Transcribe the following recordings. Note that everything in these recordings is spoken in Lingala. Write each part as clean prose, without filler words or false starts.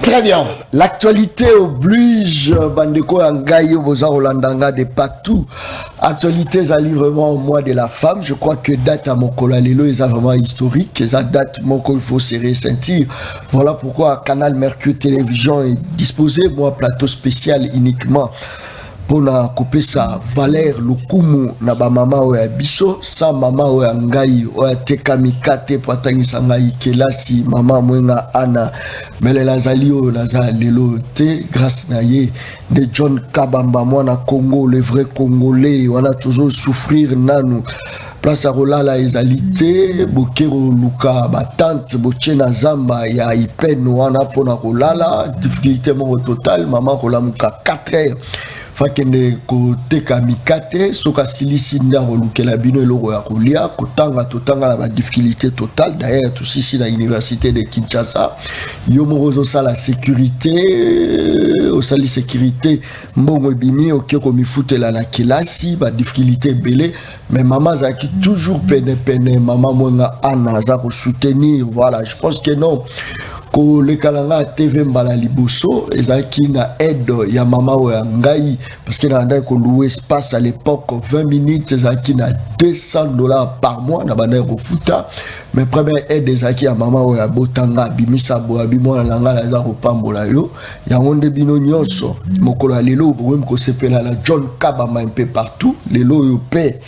Très bien. L'actualité oblige Bandeko Angaï Boza Rolandanga de partout. Actualité Zali vraiment au mois de la femme. Je crois que date à Mokola Lelo est vraiment historique. Et ça date Moko il faut se ressentir. Voilà pourquoi Canal Mercure Télévision est disposé pour un plateau spécial uniquement. Pour couper sa valeur Lukumu na ba mama o ya biso sa mama o ya ngai o ya tekamikate patangisa ngai kelasi mama mwenga ana melela zali o naza lelo te grâce na ye de John Kabamba mwana Congo le vrai congolais wana toujours souffrir nanu place à rolala ezalité bokero luka batante bochena zamba ya ipen wana pona rolala difficulté mon total maman rolamuka 4 heures fakende koteka mikate soka silisi ndaro lukela bino eloko ya kolia kotanga totanga na ba difficulté totale d'ailleurs tout ici na université de Kinshasa yo morozo ça la sécurité au sali sécurité mbongo bimi okeko mifutela na kilasi ba difficulté belé mais maman zaki toujours pene maman mwenga ana za ko soutenir voilà je pense que non ko le kalanga TV mbala liboso ezaki na aide ya mama o ya ngai parce que na ndai ko louer espace à l'époque 20 minutes ezaki na $200 par mois na bana ko futa mais première aide ezaki ya mama o ya botanga bimisa bo abimo na langa la za ko pambola yo ya ngonde bino nyonso mokolo lelo bo ko sepela la John Kabamba un peu partout lelo yo pe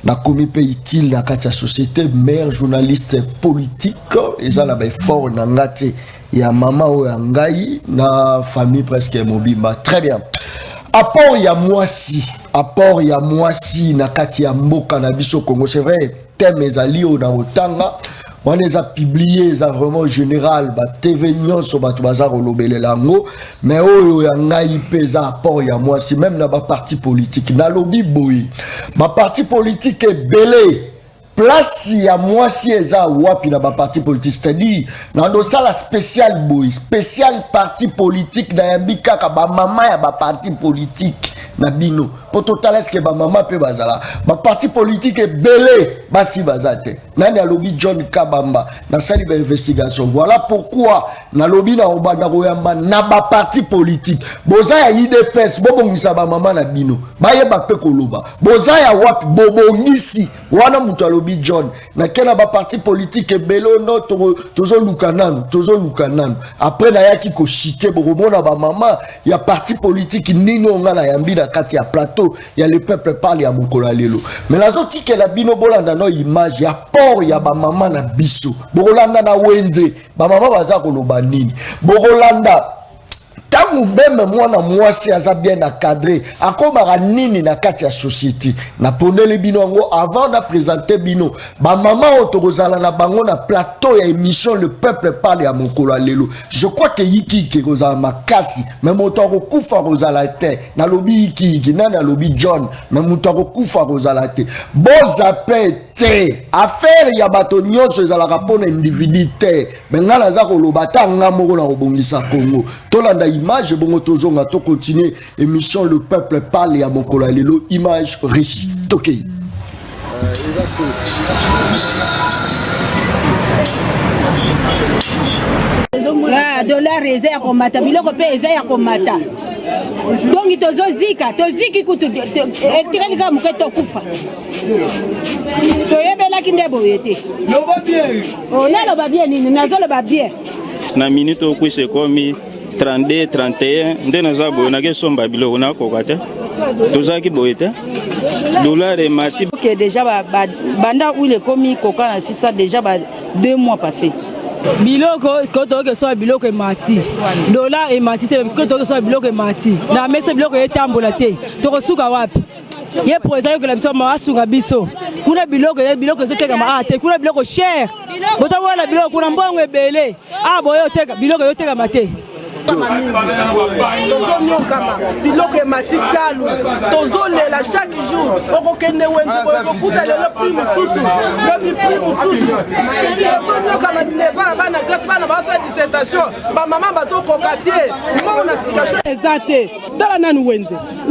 na komi pe utile na kati ya société meilleur journaliste politique eza la ba fort na ngate ya mama o ya ngai na famille presque mobimba très bien apport ya mwasi na kati ya mboka na biso Congo c'est vrai thème ezali o na otanga on les a publiés ça vraiment général ba TV nyonso bato baza kolobele lango mais oyo ya ngai pesa apport ya mwasi même na ba parti politique na lobby boy ba parti politique belé place ya mwasi eza wapi na ba parti politique c'est-à-dire na do sala spécial boy spécial parti politique na yambika ka ba mama ya ba parti politique na bino pour total est-ce que ba mama pe bazala ba parti politique est belé basi bazate nani a lobby John Kabamba na sali ba investigation voilà pourquoi na lobby na obanda koyamba na ba parti politique boza ya IDPS bobongisa ba mama na bino bayeba pe koloba boza ya wapi bobongisi wana mutu a lobby John na kena ba parti politique est belé no tozo lukananu après na yaki ko chiter boromona ba mama ya parti politique nino nga na yambi na kati ya plateau ya le peuple parle ya mokolo lelo mais la zoti ke la bino bolanda no image ya port ya ba mama na biso bolanda na wenze ba mama baza koloba nini bolanda tangu mbeme mwana mwasi aza bien encadré akomaka nini na kati ya société na pondeli bino yango avant na présenter bino ba mama otokozala na bango na plateau ya émission le peuple parle ya mokolo lelo je crois que yiki kozala makasi mais moto akokufa kozala te na lobi yiki na lobi John mais moto akokufa kozala te bozape te affaire ya bato nyonso ezalaka mpona individu te mais nga naza koloba ta nga moko na kobongisa Congo tolanda image bongo tozonga to continuer émission le peuple parle ya mokolo lelo image riche tokei dollar eza ya komata biloko pe eza ya komata donc toziki kutu etireli kaka moke tokufa toyebelaki nde boye te naloba bien nini nazoloba bien na minute okwisa ekomi 32 31 nde naza boye nakesomba biloko nakoka te tozalaki boye te dollar emati que déjà banda où le komi koka na sisa déjà 2 mois passés biloko koto ke so biloko emati dollar emati te koto ke so biloko emati na mese biloko etambola te to kosuka wapi ye président que la biso ma asuka biso kuna biloko zoteka ma te kuna biloko cher bota wala biloko kuna mbongo ebele boyo teka biloko yoteka mate tozonyokama biloko emati talu tozolela chaque jour okokende wenze okokuta lelo prix mosusu lobi prix mosusu tozonyokama bileva bana classe bana basa dissertation bamama bazokoka te mbongo na situation eza te tala nani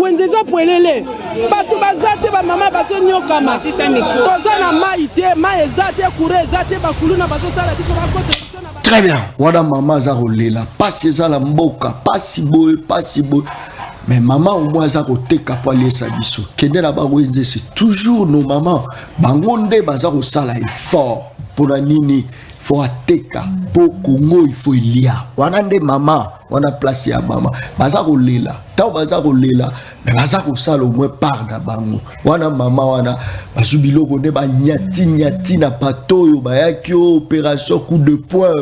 wenze eza pwelele bato baza te bamama bazonyokama toza na mai te mai eza te kure eza te bakulu na bazosala biso bakote Très bien. Wana maman za rolela. Passe za la mboka. Pas si boy. Mais maman au moins za koteka po aller sa biso. Kende la ba wenze c'est toujours nos mamans. Bangonde baza ko sala effort. Pour la nini. Faut ateka. Pour Congo il faut il y a. Wana nde maman. Wana place ya maman. Baza rolela. Tao baza rolela. Mais baza ko sala au moins par na bango. Wana maman wana. Basubilo kone ba nyati na patoyo ba yaki opération coup de poing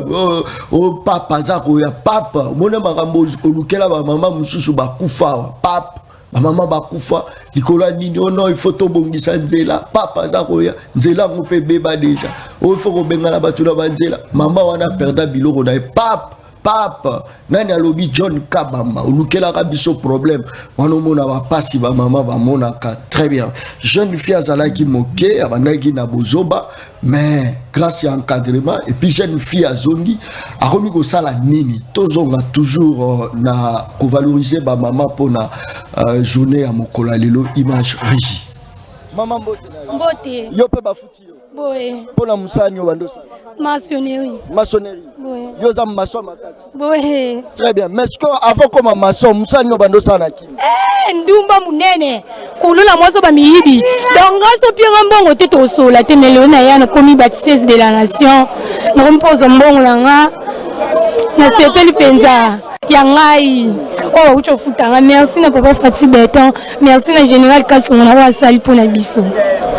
papa zako ya papa mona makambo olukela ba maman mususu ba kufa papa ba maman ba kufa likola nini ono il faut to bongisa nzela papa zako ya nzela ngo pe beba déjà il faut ko bengala batula ba nzela maman wana perda biloko na papa nani alobi John Kabamba olukela ka biso problème wana mona ba pasi ba maman ba mona ka très bien jeune fille azala ki moke abandaki na bozoba mais grâce à encadrement et puis jeune fille azongi akomi ko sala nini tozonga toujours na ko valoriser ba maman pona journée ya mokola lelo image régie maman mbote yo pe ba futi yo boye pona musanyo bandosa maçonnerie yo za maçon makasi boye très bien mais est-ce que avant comme maçon musanyo bandosa na ki ndumba munene kulula mwazo ba miyibi donc ngaso pia mbongo te to sola te melona na yana komi baptiste de la nation ngompozo mbongo langa na sepeli penza yangai oh ucho futanga merci na papa Fati Beton merci na général Kasonga na sali pona biso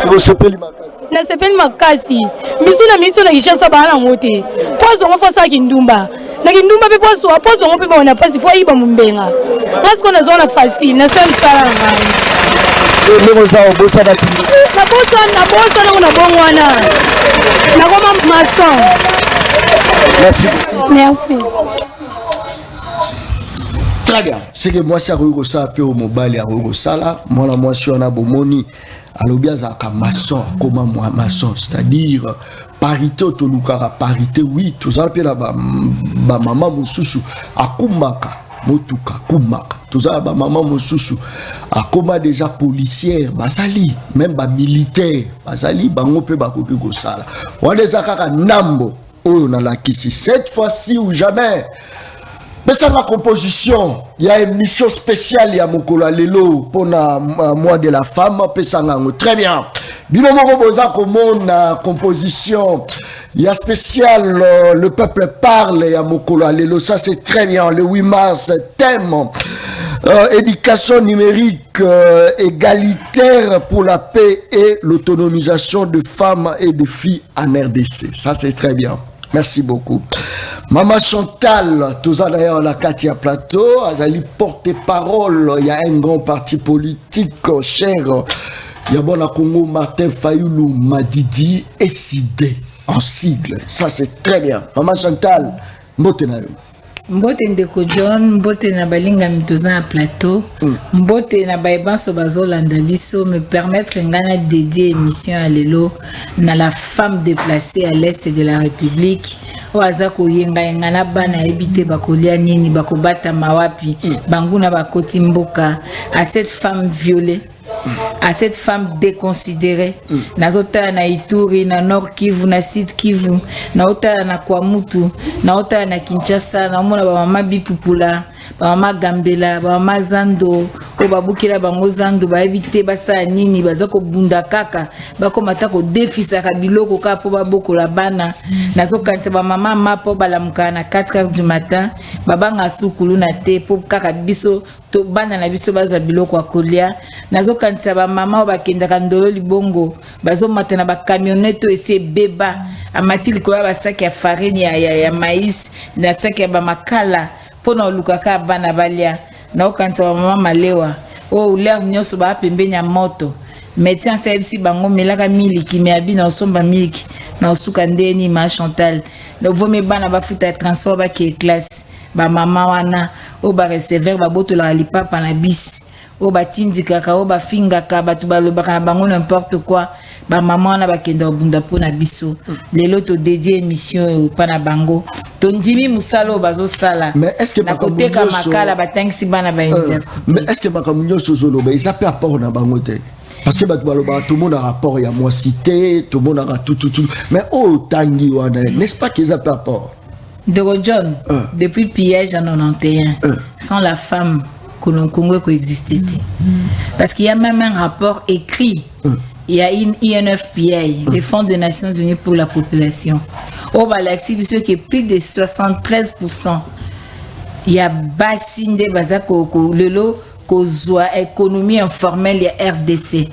c'est sepeli makasi na sepeli makasi biso na miso na kishasa bana ngote pozo ngo fosa kindumba na kindumba pe pozo ngo pe bana pasi fo iba mumbenga ngasko na zona facile na sali sala ngai lego za obosa na bosa na bongwana na koma maçon merci très bien c'est que moi si a ko ça pe au mobile a ko sala moi si on a bomoni alobia za ka maçon comment moi maçon c'est-à-dire parité tolukaka parité oui tout ça pe la ba maman mususu akumaka motuka kumaka tout ça ba maman mususu akoma déjà policière basali même ba militaire basali bango pe ba koki ko sala wana za kaka nambo oyo na lakisi cette fois-ci ou jamais. Mais ça la composition, il y a une mission spéciale, il y a Mokola Lelo pour la mois de la femme, très bien. Binomo Boza comme la composition, il y a spécial, le peuple parle, il y a Mokola Lelo, ça c'est très bien, le 8 mars, thème, éducation numérique égalitaire pour la paix et l'autonomisation de femmes et de filles en RDC, ça c'est très bien. Merci beaucoup. Maman Chantal, tout ça d'ailleurs la Katia Plateau, Azali porte-parole, il y a un grand parti politique cher, il y a bon à Congo Martin Fayoulou Madidi SID en sigle, ça c'est très bien. Maman Chantal, Mbotenayo. Mbote ndeko John, mbote na balinga mitoza na plateau, mbote na baibanso bazolanda biso, me permettre ngana dédier émission à lelo na la femme déplacée à l'est de la République. Oaza ko yenga ngana bana ebite bakolia nini bakobata mawapi, banguna bakoti mboka à cette femme violée. À cette femme déconsidérée, nazota na Ituri, na Nord Kivu, na Sud Kivu, na ota na Kwamutu, na ota na Kinshasa, na mona ba mama Bipupula, ba mama Gambela, ba mama Zando, ko babukila bango Zando, ba ebite basa nini bazako bunda kaka, bako matako defisa ka biloko ka po baboko la bana, nazokanta ba mama mapo balamuka na 4h du matin, babanga sukulu na te po kaka biso to bana na biso bazwa biloko akolia nazokantisa ba mama bakendaka ndolo libongo bazomata na ba camionneto ese beba amati likola ba sac ya farine ya maïs na sac ya ba makala pona lukaka bana balia na okantisa ba mama malewa o l'air nyoso ba pembenya moto médecin service bango melaka miliki me abina osomba miliki na osuka ndeni ma Chantal le vome bana ba futa transport ba ke classe ba mama wana o ba recevoir ba boto la lipapa na bis o ba tindikaka o ba fingaka batu balobaka na bango n'importe quoi ba mama wana ba kenda obunda po na biso lelo to dédié émission pa na bango to ndimi musalo bazo sala mais est-ce que na koteka makala ba tangsi bana ba université mais est-ce que bakamunyo sozolo ba ils appellent rapport na bango te parce que tout le monde a rapport, il y a moi cité, tout le monde a tout. Mais oh, tangi wana, n'est-ce pas qu'ils appellent rapport? Ndeko John, depuis pillage en 91, sans la femme que le Congo coexistait. Parce qu'il y a même un rapport écrit. Il y a une INFPA, les Fonds des Nations Unies pour la population. Au Balaxi, qui est plus de 73%. Il y a bassine de bazako, le lot, économie informelle, il y a RDC.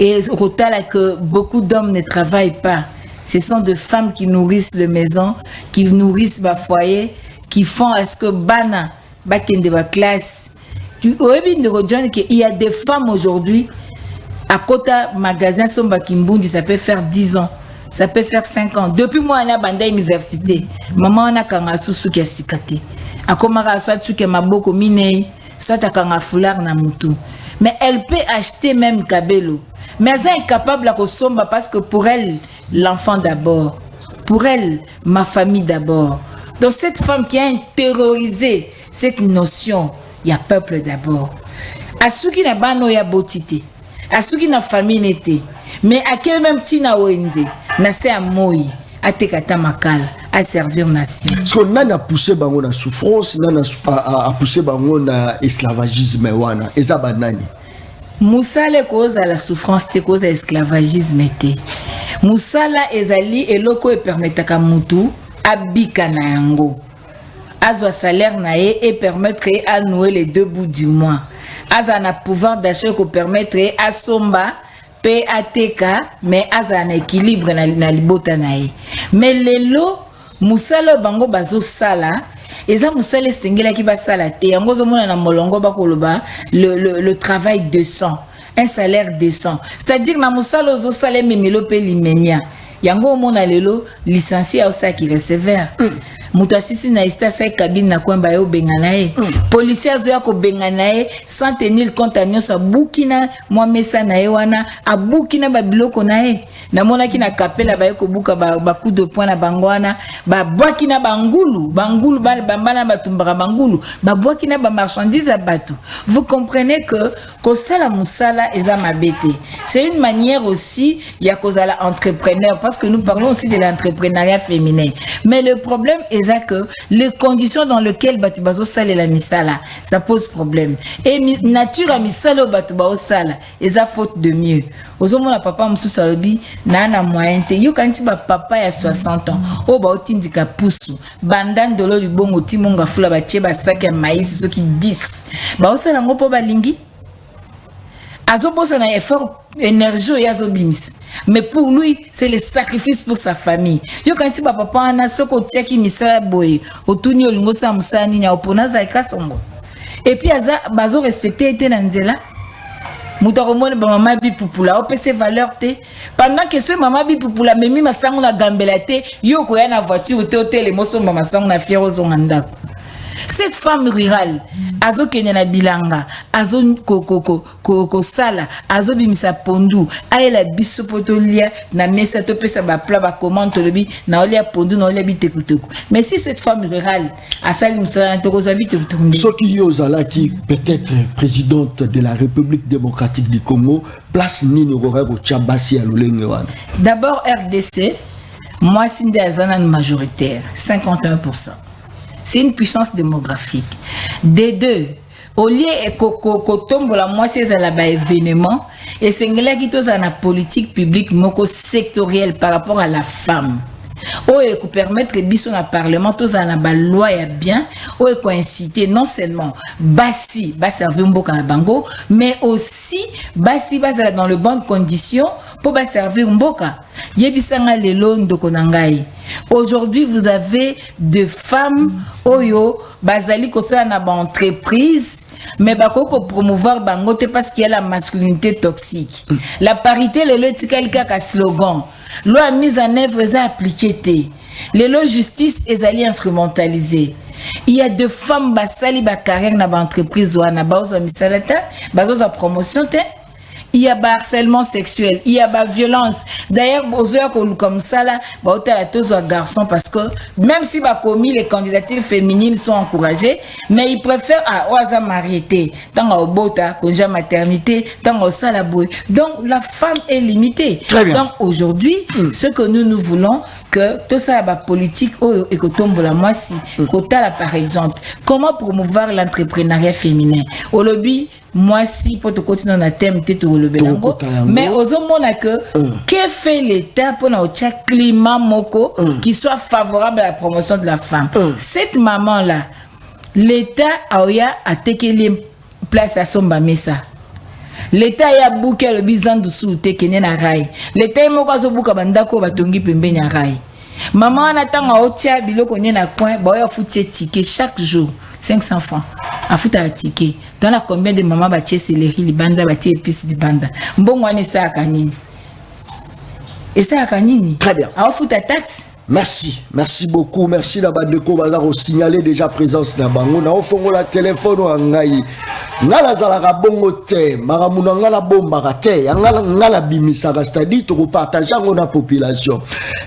Et au total, que beaucoup d'hommes ne travaillent pas. Ce sont des femmes qui nourrissent les maisons, qui nourrissent le foyer, qui font à ce que Bana, de la classe. Il y a des femmes aujourd'hui, à côté magasin, ça peut faire 10 ans, ça peut faire 5 ans. Depuis moi, on a bandé université. Maman, on a kanga susu qui a sikate. A komara soit suke maboko mine, soit a kanga foulard na mutu. Mais elle peut acheter même kabelo. Mais elle est incapable de somba parce que pour elle, l'enfant d'abord. Pour elle, ma famille d'abord. Donc cette femme qui a intériorisé cette notion, il y a peuple d'abord. À ceux qui n'a pas de beauté, à ceux qui n'a famille n'était, mais à quel même tina oende, n'a c'est à moi, à tekata makal, à servir nation. Parce qu'on a poussé bango na souffrance, a poussé bango na esclavagisme wana, eza banani. Moussala cause à la souffrance, te cause à l'esclavagisme. Moussala ezali eloko e permetaka mutu abika na yango. Azo salaire nae et permettre à nouer les deux bouts du mois. Aza na pouvoir d'achat ko permettre à somba PATK mais aza na équilibre na libota nae. Mais lelo Moussala bango bazo sala eza musala sengela ki ba sala te yango zo mona na molongo ba koloba le travail décent, un salaire décent, c'est-à-dire na musala zo sala memelo pe limemia yango mona lelo licencié au sa qui receveur mutu asisi na ista sa cabine na kwamba yo bengana e policier azo ya ko bengana e sans tenir compte à nyosa bukina mwa mesa na e wana abukina ba biloko na e na mona ki na kapela ba ko buka ba coup de poing na bangwana ba bwaki na bangulu ba bambana batumbaka bangulu ba bwaki na ba marchandise à bateau. Vous comprenez que sala musala eza mabete. C'est une manière aussi ya kozala entrepreneur parce que nous parlons aussi de l'entrepreneuriat féminin. Mais le problème est que les conditions dans lesquelles batubazo sala la misala, ça pose problème. Et nature a misala batubazo sala, eza faute de mieux. Ozomo na papa musu salobi na na moyen te yo kanti ba papa ya 60 ans o ba otindika pusu bandan dolo libongo timonga fula ba tie ba sac ya maïs soki 10 ba osala ngo po balingi azobosa na effort énergie ya zobimis. Mais pour lui, c'est le sacrifice pour sa famille. Yo kanti ba papa na soko tiaki misala boy otuni olingo sa musani nya opona za ikasongo. Et puis aza bazo respecter ete na nzela. Moutaromone ba mama bipupula o pese valeur te pendant que ce mama bipupula memi masango na gambela te yo ko ya na voiture te hôtel moso mama masango na fiero zonganda. Cette femme rurale azo kenya na bilanga azo ko sala azo bimisa pondu ayela biso potolia na mesa to pesa ba plat ba commande lebi na olia pondu na olia bitekuteku. Mais si cette femme rurale a sali msala to kozabi te tourner soki yozala qui peut-être présidente de la République démocratique du Congo place nini ko tchabasi ya lolenge wana. D'abord RDC moi sinde azana majoritaire 51%. C'est une puissance démographique. Des deux, au lieu de tomber la moitié de la événement, et c'est une politique publique sectorielle par rapport à la femme. Et pour permettre biso na parlement tous en la loi ya bien et pour inciter non seulement basi ba servir mboka na bango mais aussi basi ba dans les bonnes conditions pour ba servir mboka yebisanga lelo ndoko nangai. Aujourd'hui vous avez des femmes oyo bazali ko sa na ba entreprise mais bako promouvoir bango te parce qu'il y a la masculinité toxique. La parité lelo tikali kaka slogan. Loi mise en œuvre est appliquée. Les lois justice est allée instrumentalisée. Il y a deux femmes basali ba carrière na ba entreprise wana bazo misalata bazo za promotion te. Il y a harcèlement sexuel, il y a violence. D'ailleurs, comme ça là, garçons parce que même si commis les candidatures féminines sont encouragées, mais ils préfèrent à oasa mariété, tant au bota, congé maternité, tant au salaboué. Donc la femme est limitée. Donc aujourd'hui, ce que nous voulons que tout ça la politique et que tombe la moi si là par exemple comment promouvoir l'entrepreneuriat féminin au lobby moi si pour te continuer dans thème tout le bélango mais aux hommes que que fait l'état pour notre climat moko qui soit favorable à la promotion de la femme cette maman là l'état a tekeli place à son bamesa l'état ya bouke le bizan dessous te kenye na rai l'état moko zo buka bandako batongi pembeni ya rai maman anatanga otia biloko nye na coin ba ya futie ticket chaque jour 500 francs a futa ya ticket dans la combien de maman ba tie céleri libanda ba tie épices libanda mbongo ane sa kanini et ça kanini très bien a futa taxe. Merci beaucoup. Merci Nabandeko Bazar au signaler déjà présence na bango. Na ofongo la téléphone wa ngai. Ngala zalaka bongo te, maramuna ngala bomba te, ngala bimisaka c'est-à-dire to partager ngo na population.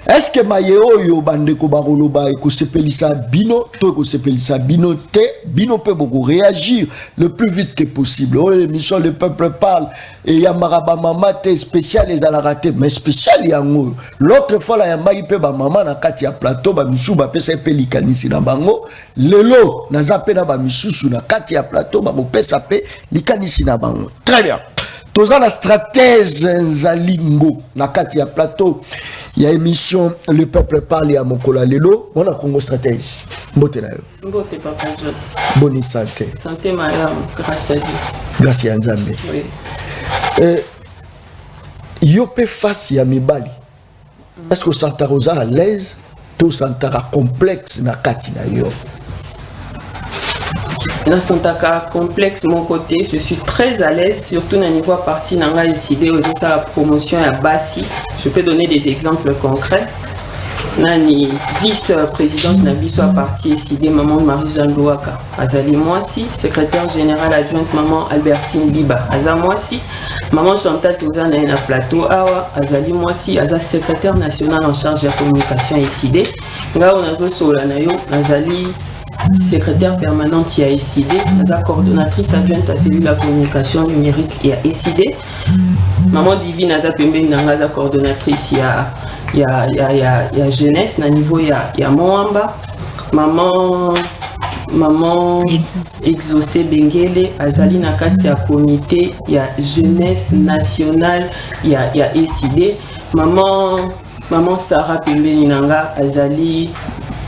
Est-ce que mayeo yo bandeko baroloba ko sepelisa bino, to ko sepelisa bino te, bino peut beaucoup réagir le plus vite que possible. Oh l'émission le peuple parle et ya maraba mama te spécial les alaraté mais spécial yango. L'autre fois la ya mai pe ba mama na kati ya plateau ba misu ba pesa pelikanisi na bango lelo na zape na ba misusu na kati ya plateau ba pesa pe likanisi na bango. Très bien. Toza la stratège Nzalingo na kati ya plateau ya émission le peuple parle ya mokola lelo on a Congo stratège mbote na yo mbote papa John bonne santé madame grâce à Dieu grâce à Nzambe oui yo pe face ya mibali est-ce que Santa Rosa à l'aise tout Santara complexe na kati na yo dans Santaka complexe mon côté je suis très à l'aise surtout dans niveau parti nanga décidé aussi ça la promotion à Bassi je peux donner des exemples concrets nani vice-présidente na biso à parti décidé maman Marie-Jeanne Louaka azali Moisi secrétaire générale adjointe maman Albertine Biba aza Moisi maman Chantal Touzana na plateau awa azali Moisi aza secrétaire national en charge de la communication décidé nga on a sola na yo azali secrétaire permanente à ECD, la coordonnatrice adjointe à cellule de la communication numérique et à ECD. Maman Divine a la coordonnatrice il y a jeunesse, à niveau il y a Moamba. Maman exaucé Bengele, Azali Nakati a comité, il y a jeunesse nationale, il y a ECD. Maman Sarah Pembeni Nanga, Azali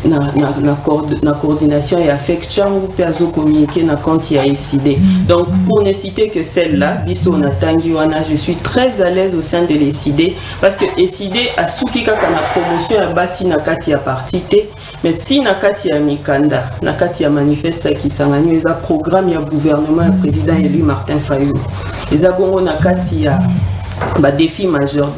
na coordination et affect changu peazo communiquer na compte ya ECD. Donc pour ne citer que celle-là, biso na tangiwana, je suis très à l'aise au sein de l'ECD parce que ECD a souki kaka na promotion ya basi na kati ya partité mais si na kati ya mikanda na kati ya manifeste qui sangani eza programme ya gouvernement ya président élu Martin Fayulu eza bongo na kati ya ba défi majeur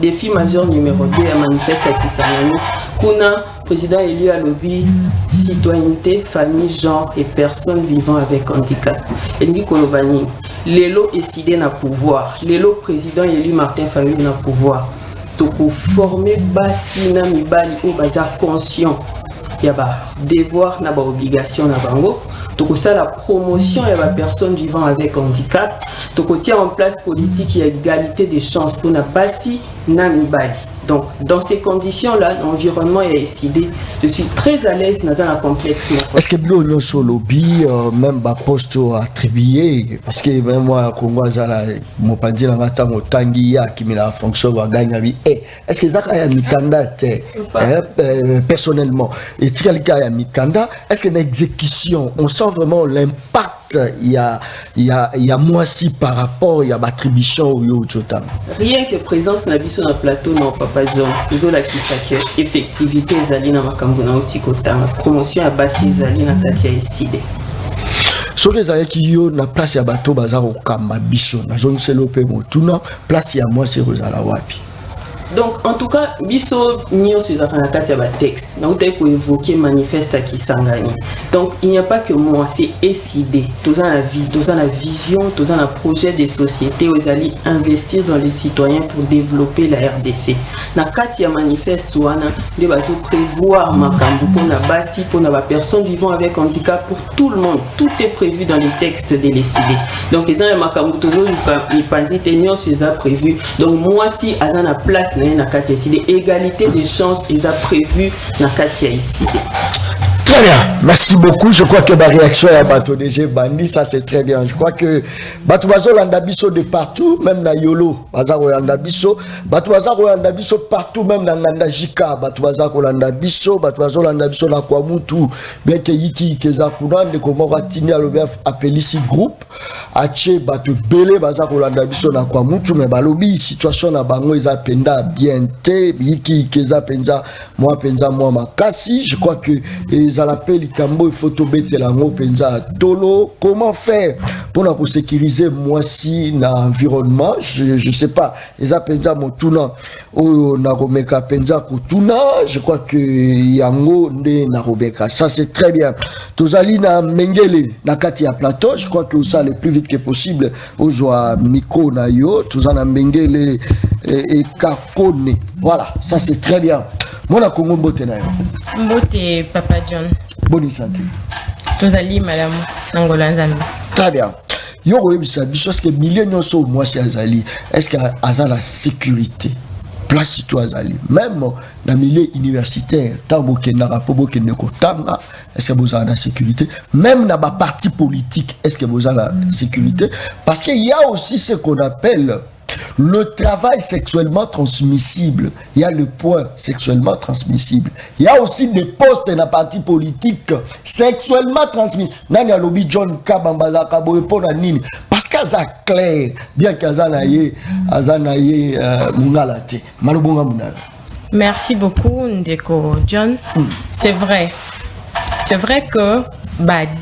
numéro 2 ya manifeste qui sangani kuna président élu à lobby citoyenneté, famille, genre et personnes vivant avec handicap. Elingi Kolobani, l'élo décidé na pouvoir, l'élo président élu Martin Fayulu na pouvoir. Donc pour former basina mibali au bazar conscient, il y a ba devoir na ba obligation na bango. Donc ça la promotion et la personne vivant avec handicap. Donc tient en place politique et égalité des chances pour na basi na mibali. Donc, dans ces conditions-là, l'environnement est décidé. Je suis très à l'aise dans un complexe. Est-ce que vous avez un lobby, même un poste attribué? Parce que même moi, Congo, je suis en fonction de gagner. Est-ce que vous avez un candidat personnellement? Est-ce qu'il y a un candidat? Est-ce que l'exécution, on sent vraiment l'impact? Il y a moi si par rapport, il y a l'attribution ou autre. Rien que présence na biso na plateau non papa John nous la qui s'accueille effectivité ezali na makambo na otikota promotion à basi ezali na kati ya ECD soki ezalaki yo na place ya bato baza kokamba biso nazongisela mpe motuna place ya mwasi ekozala wapi? Donc en tout cas biso nyonso ezalaka na kati ya batexte nautaki koévoquer manifeste qui sangani. Donc il n'y a pas que moi, c'est ECD toza na vie, toza na vision, toza na projet de société où ils allaient investir dans les citoyens pour développer la RDC. Na kati ya manifeste wana de bazo prévoir makambo pour na basi pour na ba personnes vivant avec handicap pour tout le monde. Tout est prévu dans les textes de l'ECD. Donc ils ont makambo tozo ni pandite nyonso eza prévu. Donc moi si azana place na kati ya ICD. Égalité des chances ils a prévu na kati ya ICD. Très bien, merci beaucoup. Je crois que ma réaction est à Bato DG Bandi, ça c'est très bien. Je crois que Bato Bazo Landabiso de partout, même dans Yolo, Bazaro Landabiso, Bato Bazaro Landabiso partout, même dans Nandajika, Bato Bazaro Landabiso, Bato Bazo Landabiso na Kwamutu, bien que Yiki Kezakuna, de comment Ratini Alobe appelé ici groupe, Ache Bato Bele, Bazaro Landabiso na Kwamutu, mais Balobi, situation na Bango, ils appellent bien te, Yiki Keza Penza, moi Makasi, je crois que ils appellent Ikambo, il faut tomber telango Penza Tolo. Comment faire pour nous sécuriser moi si dans l'environnement? Je sais pas. Ils appellent Penza Motuna ou Naromeka Penza Kotuna. Je crois que Yango ne Narobeka. Ça c'est très bien. Tozali na Mengele na kati ya plateau. Je crois que ça le plus vite que possible. Ozoa Miko na yo. Tozana Mengele et Kakone. Voilà, ça c'est très bien. Mon Congo Mbote na yo. Mbote Papa John. Bonne santé. Tozali madame Nangola Nzambe. Très bien. Yo oyebisa biso est-ce que milléniaux so moi si azali est-ce que aza la sécurité place toi azali même dans milieu universitaire tambo kendaka po bokende ko tanga est-ce que vous avez la sécurité même dans ba parti politique est-ce que vous avez la sécurité parce qu'il y a aussi ce qu'on appelle le travail sexuellement transmissible. Il y a le point sexuellement transmissible. Il y a aussi des postes dans la partie politique sexuellement transmissibles. Nani alobi John Kabamba Kabo répondre à Nini parce qu'aza clair bien qu'azanaye mungalate malobonga munala. Merci beaucoup Ndeko John. C'est vrai que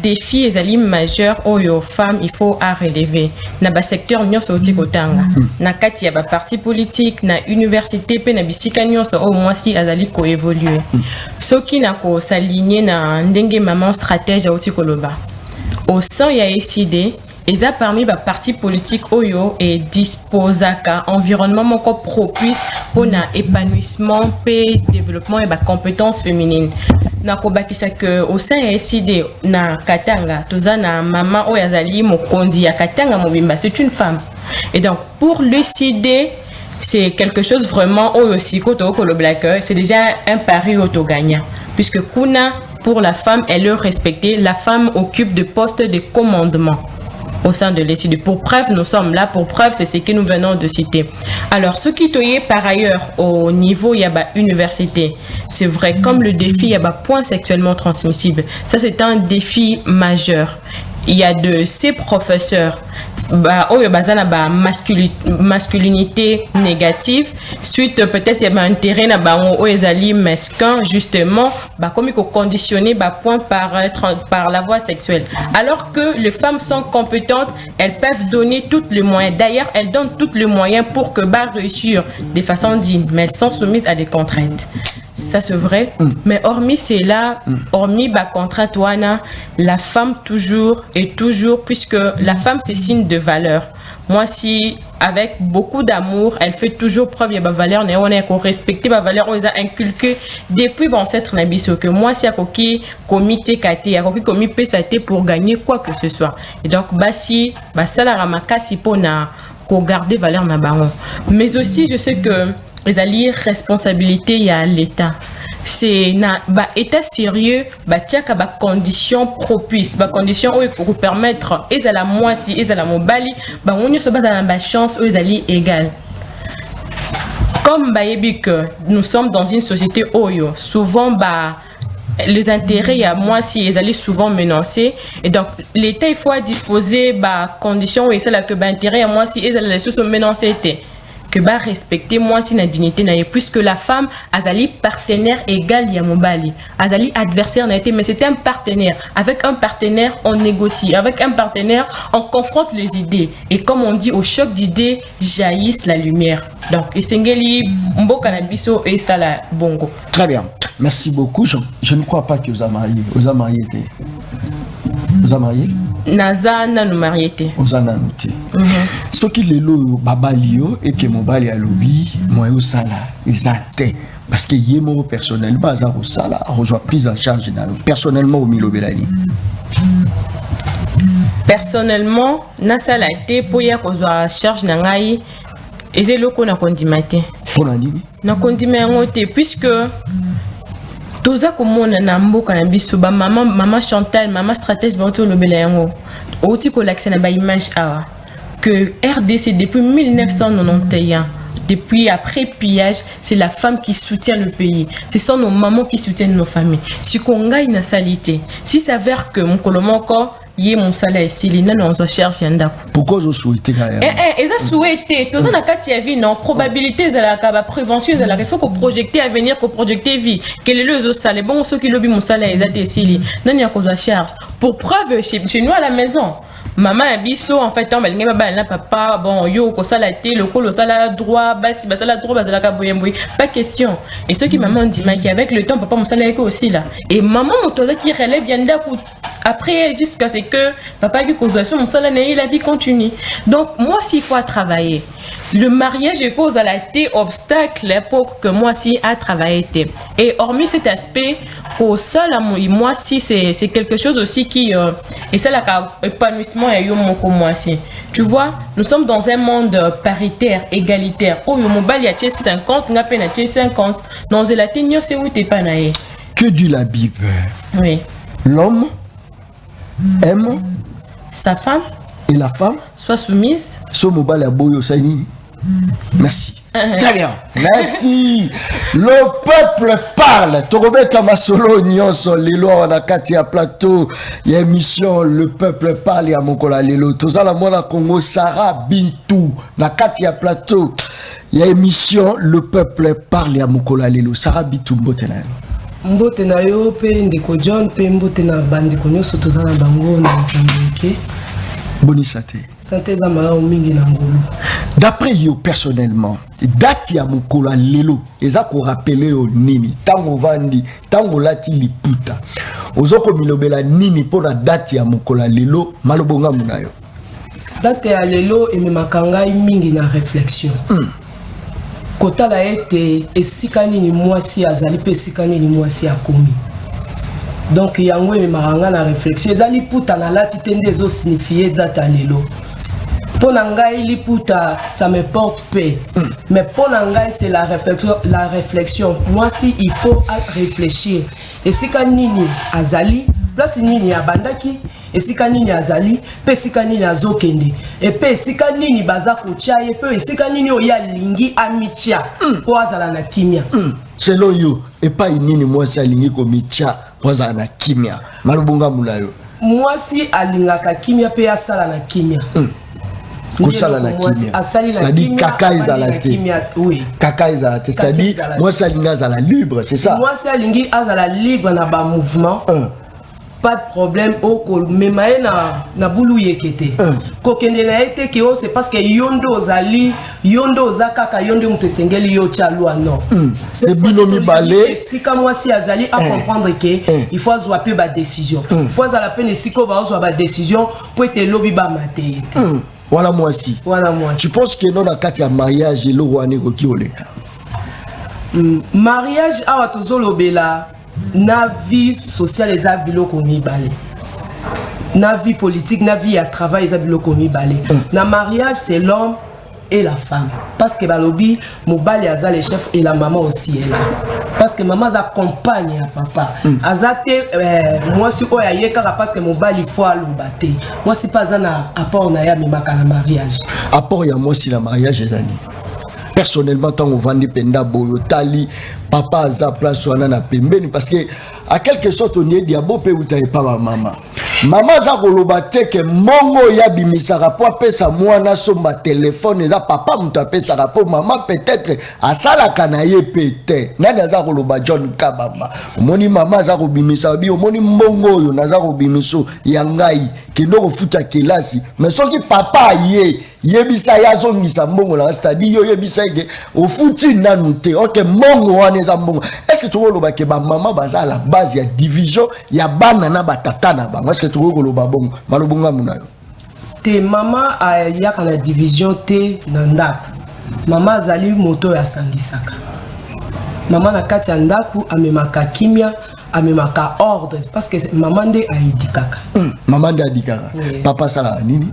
défi ezali majeur aux femmes il faut à relever na ba secteur nyonso otikotanga na kati ya ba parti politique na université pe na bisika nyonso au moins si azali ko évoluer soki na ko s'aligner na ndenge maman stratège otikoloba au sein ya ICD eza parmi ba parti politique oyo et disposaka environnement moko propice pour na épanouissement pe développement et ba compétences féminines na kobakisa que au sein ya ICD na Katanga toza na maman oyo azali mokondi ya Katanga mobimba c'est une femme et donc pour l'ICD c'est quelque chose vraiment aussi c'est déjà un pari auto-gagnant puisque kuna pour la femme elle est respectée, la femme occupe de postes de commandement au sein de l'ICD. Pour preuve, nous sommes là. Pour preuve, c'est ce que nous venons de citer. Alors, ce qui est par ailleurs au niveau Yaba Université, c'est vrai, comme le défi Yaba point sexuellement transmissible, ça c'est un défi majeur. Il y a de ces professeurs masculinité négative suite peut-être il y a un terrain où ils allaient mesquin justement comme il faut conditionner point par la voie sexuelle alors que les femmes sont compétentes elles peuvent donner tous les moyens d'ailleurs elles donnent tous les moyens pour que réussir de façon digne mais elles sont soumises à des contraintes. Ça c'est vrai, mais hormis c'est là, hormis contrainte la femme toujours et toujours, puisque la femme c'est signe de valeur. Moi si avec beaucoup d'amour, elle fait toujours preuve de valeur, on est respecté ma valeur, on les a inculqué depuis ancêtre nabiso que moi si à coquille comité kate, à coquille comité PSAT pour gagner quoi que ce soit. Et donc si ça la ramakasi pour na ko garder valeur na bango. Mais aussi je sais que les alliés responsabilité il y a l'État c'est na état sérieux tiaka conditions propices conditions où il faut permettre et à la moi si et à la mobali on ne se base à la chance où ils alliés égal comme que nous sommes dans une société oyo souvent les intérêts il y a moi si ils allaient souvent menacés et donc l'État il faut disposer conditions où c'est là que intérêt à moi si ils allaient se menacer que respecter moi si la dignité n'a puisque la femme azali partenaire égal ya mobali azali adversaire n'a été mais c'est un partenaire avec un partenaire on négocie avec un partenaire on confronte les idées et comme on dit au choc d'idées jaillisse la lumière donc esengeli mboka na biso et ça la bongo. Très bien, merci beaucoup. Je ne crois pas que vous avez marié. Vous avez marié vous avez marié naza nanu marié ozana nuté ce qui les lo babalio et que mobali alobi moyo sala exacté parce que yemo personnellement azaro sala rejoint prise en charge personnellement au milobelani personnellement na sala té pour ya kozwa charge na ngai Et c'est le qu'on a condimé. Na condimé en côté puisque tout ça comme on a nambo cannabis maman Chantal maman stratège banto le belango oti ko l'accès na ba image a que RDC depuis 1991 depuis après pillage c'est la femme qui soutient le pays, ce sont nos mamans qui soutiennent nos familles. Si qu'on gagne na salité si s'avère que mon colomoko yé mon salaire ici les nan on cherche yanda pourquoi je souhaitais et ça souhaité tout ça na kati ya vie non probabilité za la ba prévention za la il faut que projeter avenir que projeter vie quel est le salaire bon ceux qui lobby mon salaire exact ici nan ya cause charge pour preuve chez nous à la maison maman abisso en fait on balinga ba papa bon yo ko sala té le ko le sala droit basi ba sala droit ba sala ka boyemboy pas question et ceux qui maman dit mais avec le temps papa mon salaire aussi là et maman motoza qui relève yanda après jusqu'à ce que papa qui cause mon salaire la vie continue donc moi s'il faut travailler le mariage cause à la té obstacle pour que moi si à travailler et hormis cet aspect au sol moi si c'est quelque chose aussi qui et c'est la épanouissement et moi si tu vois nous sommes dans un monde paritaire égalitaire oh yo mobile ya 50 n'a peine à 50 dans la tenir c'est où t'es pas naé que dit la Bible oui l'homme aime sa femme et la femme soit soumise so mobile ya boyo sani merci. Très bien, merci. Le peuple parle. Torobeta Masolo Nyonso Lelo na kati ya plateau. Il y a émission Le peuple parle ya Mokola Lelo. Tozala mwana Congo Sarah Bintou na kati ya plateau. Il y a émission Le peuple parle ya Mokola Lelo. Sarah Bintou mbotena. Mbotena yo pe ndeko John pe mbotena bandiko nyonso tozala bango na Mozambique. Boni santé. Santé za malao mingi na ngolo. D'après yo personnellement, date ya Mokola Lelo, eza ko rappeler au nini, tango vandi, tango lati liputa. Ozoko milobela nini pona date ya Mokola Lelo, malobonga munayo. Date ya lelo ememakanga mingi na réflexion. Kota la ete esika nini mwasi azali pe esika nini mwasi akomi. Donc yango ememakanga na réflexion, ezali puta na lati tende zo signifier date ya lelo. Pour Nangaï, liputa, ça me porte paix. Mais pour Nangaï, c'est la réflexion. Moi, si il faut réfléchir. Et si kanini azali, place nini abandaki, et si kanini azali, pe si kanini azokende. Et pe si kanini bazako chaye, pe si kanini oya lingi amitia, po azala na kimia. Selon yo, et pas nini moi si alingi ko mitia, po azala na kimia. Malubunga mulayo. Moi si alingaka kimia pe asala na kimia. Kusala na kimia. C'est-à-dire kaka izalate. Oui. Kaka izalate. C'est-à-dire moi ça linga zala libre, c'est ça. Moi ça lingi azala libre na ba mouvement. Pas de problème au col même na boulou yekete. Kokende na été que c'est parce que yondo zali yondo zakaka yondo mutesengeli yo chalwa non. C'est binomi balé. Si comme moi si azali à comprendre que il faut zoaper ba décision. Il faut à la peine si ko ba zo ba décision pour être lobby ba maté. Voilà moi aussi. Voilà moi. Tu penses que non na kati ya mariage et le rwani ko ki oleka. Mariage awa tozolo bela na vie sociale eza biloko mibale. Na vie politique, na vie à travail eza biloko mibale. Na mariage c'est l'homme et la femme. Parce que balobi mobali aza le chef et la maman aussi est là. Parce que maman accompagne papa. Azate moi si oya yeka parce que mobali faut alobate. Moi si pas na apport na ya mimaka na mariage. Apport ya moi si la mariage ezani. Personnellement tant on vandi penda boyo tali papa aza place wana na pembeni parce que à quelque sorte on est diabo pe utaye pa maman. Maman za koloba te ke mongo ya bimisaka po pesa mwana somba téléphone eza papa muta pesa ka po maman peut-être asala kana ye pete nani za koloba John Kabamba omoni maman za ko bimisa bi omoni mongo yo naza ko bimiso ya ngai kendo ko futa kelasi mais soki papa ye yebisa ya zongisa mbongo la c'est-à-dire yo yebisa ke au futi nanu te OK mongo wana eza mbongo est-ce que tu koloba ke ba maman baza la base ya division ya bana na batata na bango est-ce que tu koloba bongo malobonga munayo te maman a ya kana division te na ndako maman azali moto ya sangisaka maman na kati ya ndako amemaka kimia amemaka ordre parce que maman nde aidikaka maman nde aidikaka papa sala nini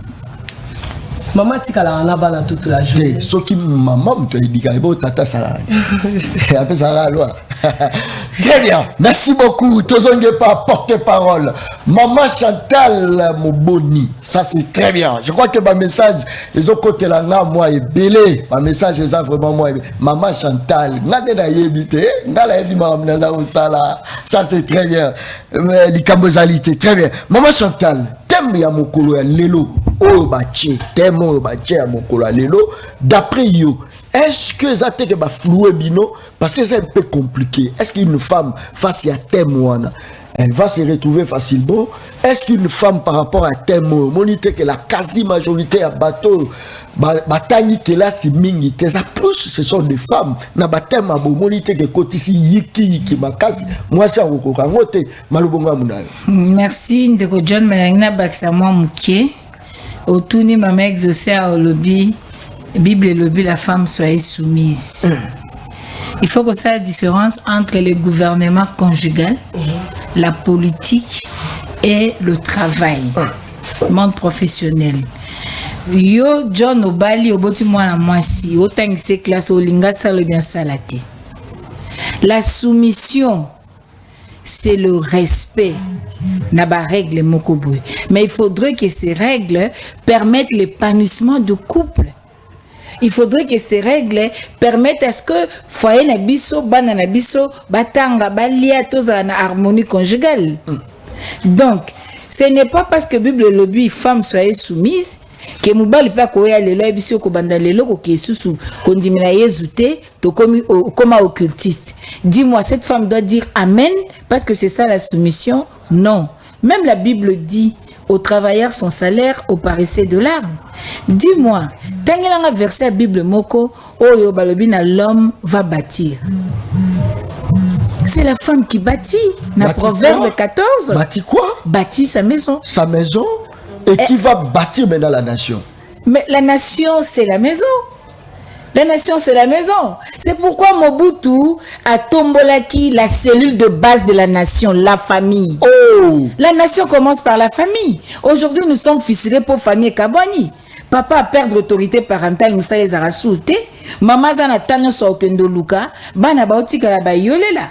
Maman tikala na bana toute la journée. Ce qui maman te dit que tata ça. Après ça la loi. Très bien. Merci beaucoup. Tozonge pas porte-parole. Maman Chantal Moboni. Ça c'est très bien. Je crois que ma message les autres côté là moi est belé. Ma message est vraiment moi. Maman Chantal, ngade na yebité, ngala yebi maman na usala. Ça c'est très bien. Les cambozalité très bien. Maman Chantal, thème ya mokolo ya lelo. Oh bache, thème oh bache ya mokolo ya lelo. D'après yo, est-ce que ça te va flouer bino parce que c'est un peu compliqué. Est-ce qu'une femme face à thème elle va se retrouver facilement? Est-ce qu'une femme par rapport à thème monite que la quasi majorité à bateau batani que là c'est mingi ça plus ce sont des femmes na bathème abo monite que côté si yiki makasi moi ça ko kangote malubonga munana. Merci ndeko John Melangna baksa moi mukie otuni mama exaucé au lobby Bible lobby la femme soit soumise. Il faut que ça la différence entre le gouvernement conjugal, la politique et le travail, monde professionnel. Yo John Obali oboti mwana mwasi otangise classe olinga salo bien salate. La soumission c'est le respect na ba règle mokoboy. Mais il faudrait que ces règles permettent l'épanouissement du couple. Il faudrait que ces règles permettent à ce que foyer na biso bana na biso batanga balia toza na harmonie conjugale. Donc, ce n'est pas parce que Bible lobby femme soyez soumise que mobali pa ko ya lelo biso ko banda lelo ko kesusu kondimina yezute to comme occultiste. Dis-moi, cette femme doit dire amen parce que c'est ça la soumission? Non. Même la Bible dit aux travailleurs son salaire, aux paresseux de l'arme. Dis-moi, tangelanga verset la Bible moko, oyo balobina l'homme va bâtir. C'est la femme qui bâtit. Dans Proverbe 14. Bâtit quoi? Bâtit sa maison. Sa maison et qui va bâtir maintenant la nation. Mais la nation, c'est la maison. La nation, c'est la maison. C'est pourquoi Mobutu a tombolaki la cellule de base de la nation, la famille. Oh. La nation commence par la famille. Aujourd'hui, nous sommes fissurés pour famille Kabwani. Papa a perdu l'autorité parentale, nous sommes les arasouté. Maman zana tanyo so okendo luka, bana baotika la bayolela.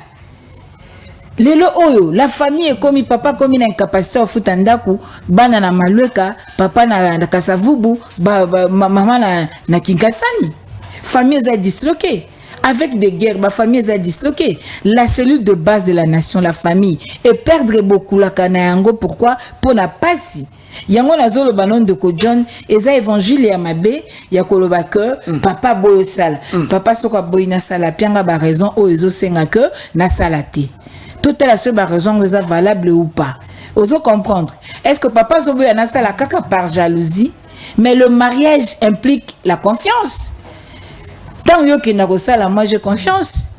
Lelo oyo, la famille est comme papa comme une incapacité au futandaku, bana na malweka, papa na kasavubu, maman na kinkasani. Famille est disloquée. Avec des guerres, ma famille est disloquée. La cellule de base de la nation, la famille, et perdre beaucoup la kanayango. Pourquoi? Pour na passi. Yango na zolo banon de ko John, eza évangile ya mabe, ya koloba que papa boyo sala. Papa soka boy na sala, pianga ba raison o ezo senga que na salate. Toute la seule raison est valable ou pas. Oso comprendre. Est-ce que papa so boy na sala kaka par jalousie? Mais le mariage implique la confiance. Tant que n'a moi j'ai confiance.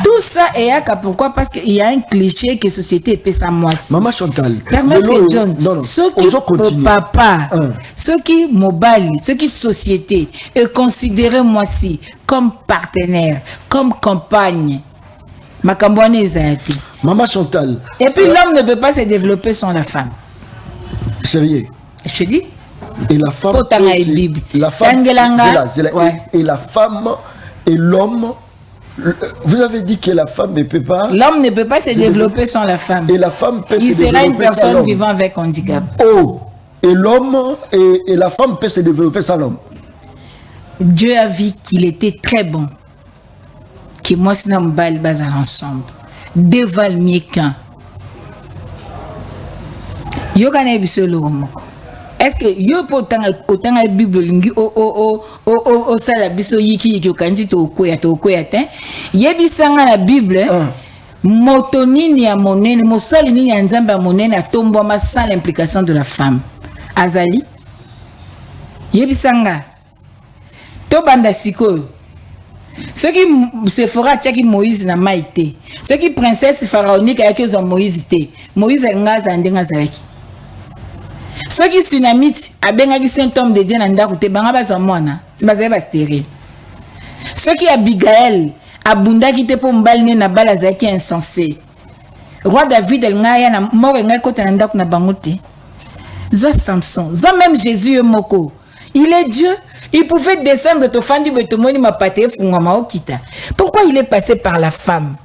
Tout ça est pourquoi? Parce qu'il y a un cliché que la société peut sa moi. Maman Chantal. Permettez John. Ceux qui papa, ceux qui mobile, ceux qui société est considéré moi si comme partenaire, comme compagne. Ma cambouanaise a été. Maman Chantal. Et puis l'homme ne peut pas se développer sans la femme. Sérieux? Je te dis. Et la femme, la femme et la femme et l'homme, vous avez dit que la femme ne peut pas. L'homme ne peut pas se développer sans la femme. Et la femme peut se développer. Il sera une personne vivant avec handicap. Oh, et l'homme et la femme peut se développer sans l'homme. Dieu a vu qu'il était très bon. Que moi, c'est un bal bazar ensemble. Deux valent mieux qu'un. Yogane bisolo moko. Est-ce que yo autant la Bible lingi o sala biso yiki okanzi to koya te yebisanga la Bible moto nini ya monene mosali nini ya nzambe ya monene atombwama sans l'implication de la femme azali yebisanga to banda sikoyo ce qui se fera tiaki Moïse na maite ce qui princesse pharaonique avec eux Moïse te Moïse ngaza ndenga zalaki. Ceux qui tsunamite a bien un symptôme de Dieu n'anda côté banga bazamona c'est basé bas stérile. Ceux qui Abigaël abunda qui te pour mbalne na balazaki insensé. Roi David el ngaya na mort ngai côté n'anda na bangote. Zo Samson, zo même Jésus moko. Il est Dieu. Il pouvait descendre au fond du betomoni ma pâté fungama okita. Pourquoi il est passé par la femme?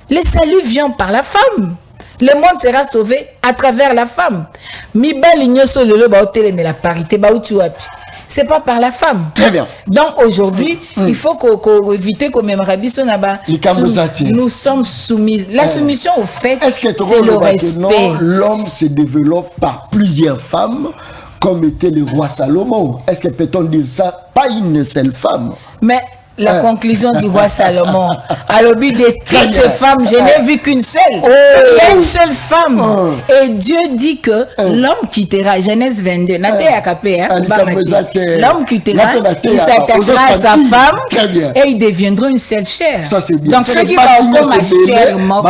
Le salut vient par la femme. Le monde sera sauvé à travers la femme. Mi baligno sololo ba hôtel mais la parité ba utuapi. C'est pas par la femme. Très bien. Donc aujourd'hui, il faut qu'on évite qu'on même rabisso naba. Nous sommes soumis. La soumission au fait, c'est le respect. L'homme se développe par plusieurs femmes, comme était le roi Salomon. Est-ce que peut-on dire ça? Pas une seule femme. Mais la conclusion du roi Salomon, à l'objet de toutes ces femmes, je n'ai vu qu'une seule. Une seule femme. Et Dieu dit que l'homme quittera, Genèse 22, l'homme quittera, il s'attachera à sa femme et ils deviendront une seule chair. Ça, c'est bien. Donc ceux qui vont comme ma chair, moi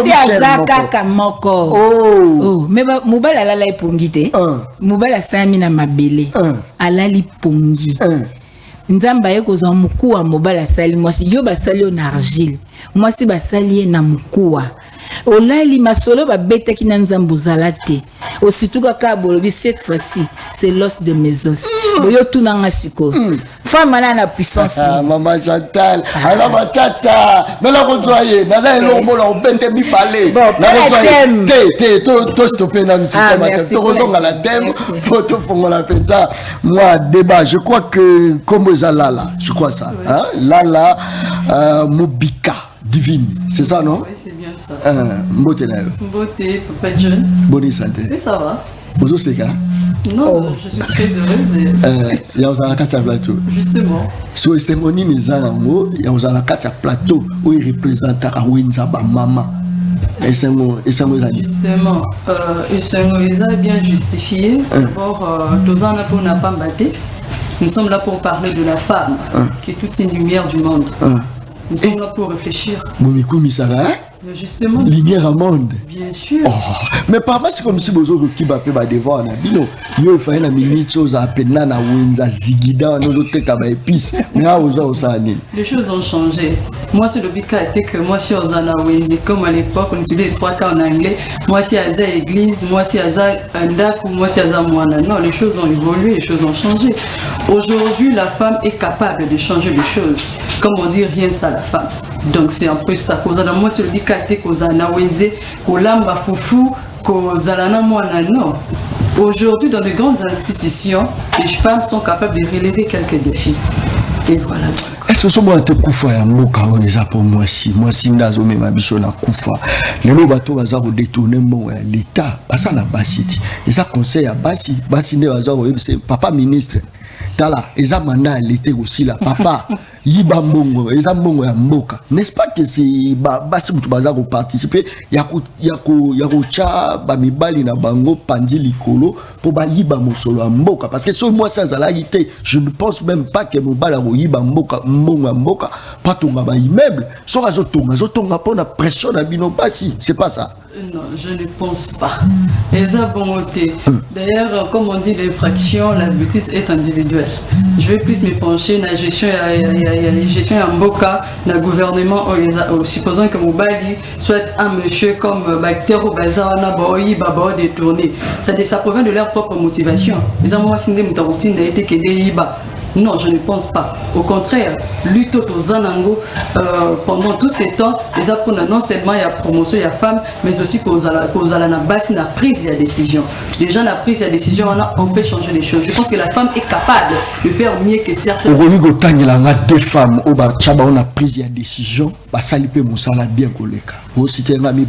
c'est Azaka Kamoko. Mais Moubal a la pongite, Moubal a Samina Mabele, Alali Pongi. Nzamba yekoza mukuwa mobala sali mwasi yo basali on argile mwasi basali na mukuwa olali masolo ba beta kina nzambo zalate osituka ka bolobi cette fois-ci c'est l'os de mes os boyo tunanga siko femme na puissance maman Chantal ala batata mela kozoye naza elombo na obente mi parler na kozoye to stopper na musika matin to kozonga la thème photo pongo la penza moi débat je crois que comme Zalala je crois ça hein Lala Mobika divine c'est ça non? Oui c'est bien ça. Mbote na yo. Mbote papa John. Bonne santé. Oui ça va. Bonjour c'est quoi? Non, je suis très heureuse. Il y a un plateau. Justement. So les cérémonies les ango, il y a un plateau où il représente Awinza ba maman. Justement, ils ont bien justifié. D'abord, deux ans pour n'a pas battu. Nous sommes là pour parler de la femme, qui est toute une lumière du monde. Nous sommes là pour réfléchir. Justement. Lumière à monde. Bien sûr. Mais par c'est comme si vous avez devant un abino. Yo fait une minute chose à peine na winza zigida nos autres têtes à épices. Les choses ont changé. Moi c'est le but était que moi je suis aux Anawinzi comme à l'époque on utilisait 3 cas en anglais. Moi c'est à za église, moi c'est à za andak ou moi c'est à za moana. Non, les choses ont évolué, les choses ont changé. Aujourd'hui, la femme est capable de changer les choses. Comme on dit, rien ça la femme. Donc c'est un peu ça. Moi c'est le but aujourd'hui, dans de grandes institutions, les femmes sont capables de relever quelques défis. Et voilà. Est-ce que ce moment te koufa ya moka oneza pour moi si ndazo mema biso na koufa. Lelo bato baza ko détourner mon l'état. Basa na basiti. Eza conseil ya basi ne baza ko papa ministre. Tala, eza manda l'été aussi là papa. Yiba mbongo, eza mbongo ya mboka. N'est-ce pas que c'est basi mutu baza ko participer yako cha ba mibali na bango pandi likolo pour ba yiba mosolo ya mboka parce que sur moi ça zalagité, je ne pense même pas que mobala ko yiba mboka mbongo ya mboka pas tonga ba immeuble. So tonga pour la pression na bino basi, c'est pas ça. Non, je ne pense pas. D'ailleurs, comme on dit, l'infraction, la bêtise est individuelle. Je vais plus me pencher dans la gestion en Mboka, dans le gouvernement, supposons que Moubali soit un monsieur comme Bactère ou Bazar, détourné. Ça provient de leur propre motivation. Les amours, c'est une routine d'ailleurs que des non, je ne pense pas. Au contraire, lutte aux Zanango, pendant tous ces temps, ils apprennent non seulement la promotion des femmes, mais aussi qu'aux Alana Bassi n'a prise la décision. Les gens n'ont pris la décision, on peut changer les choses. Je pense que la femme est capable de faire mieux que certaines. Il y a deux femmes au Barchaba, on a pris la décision, ça lui peut bien collègue. Pour citer un ami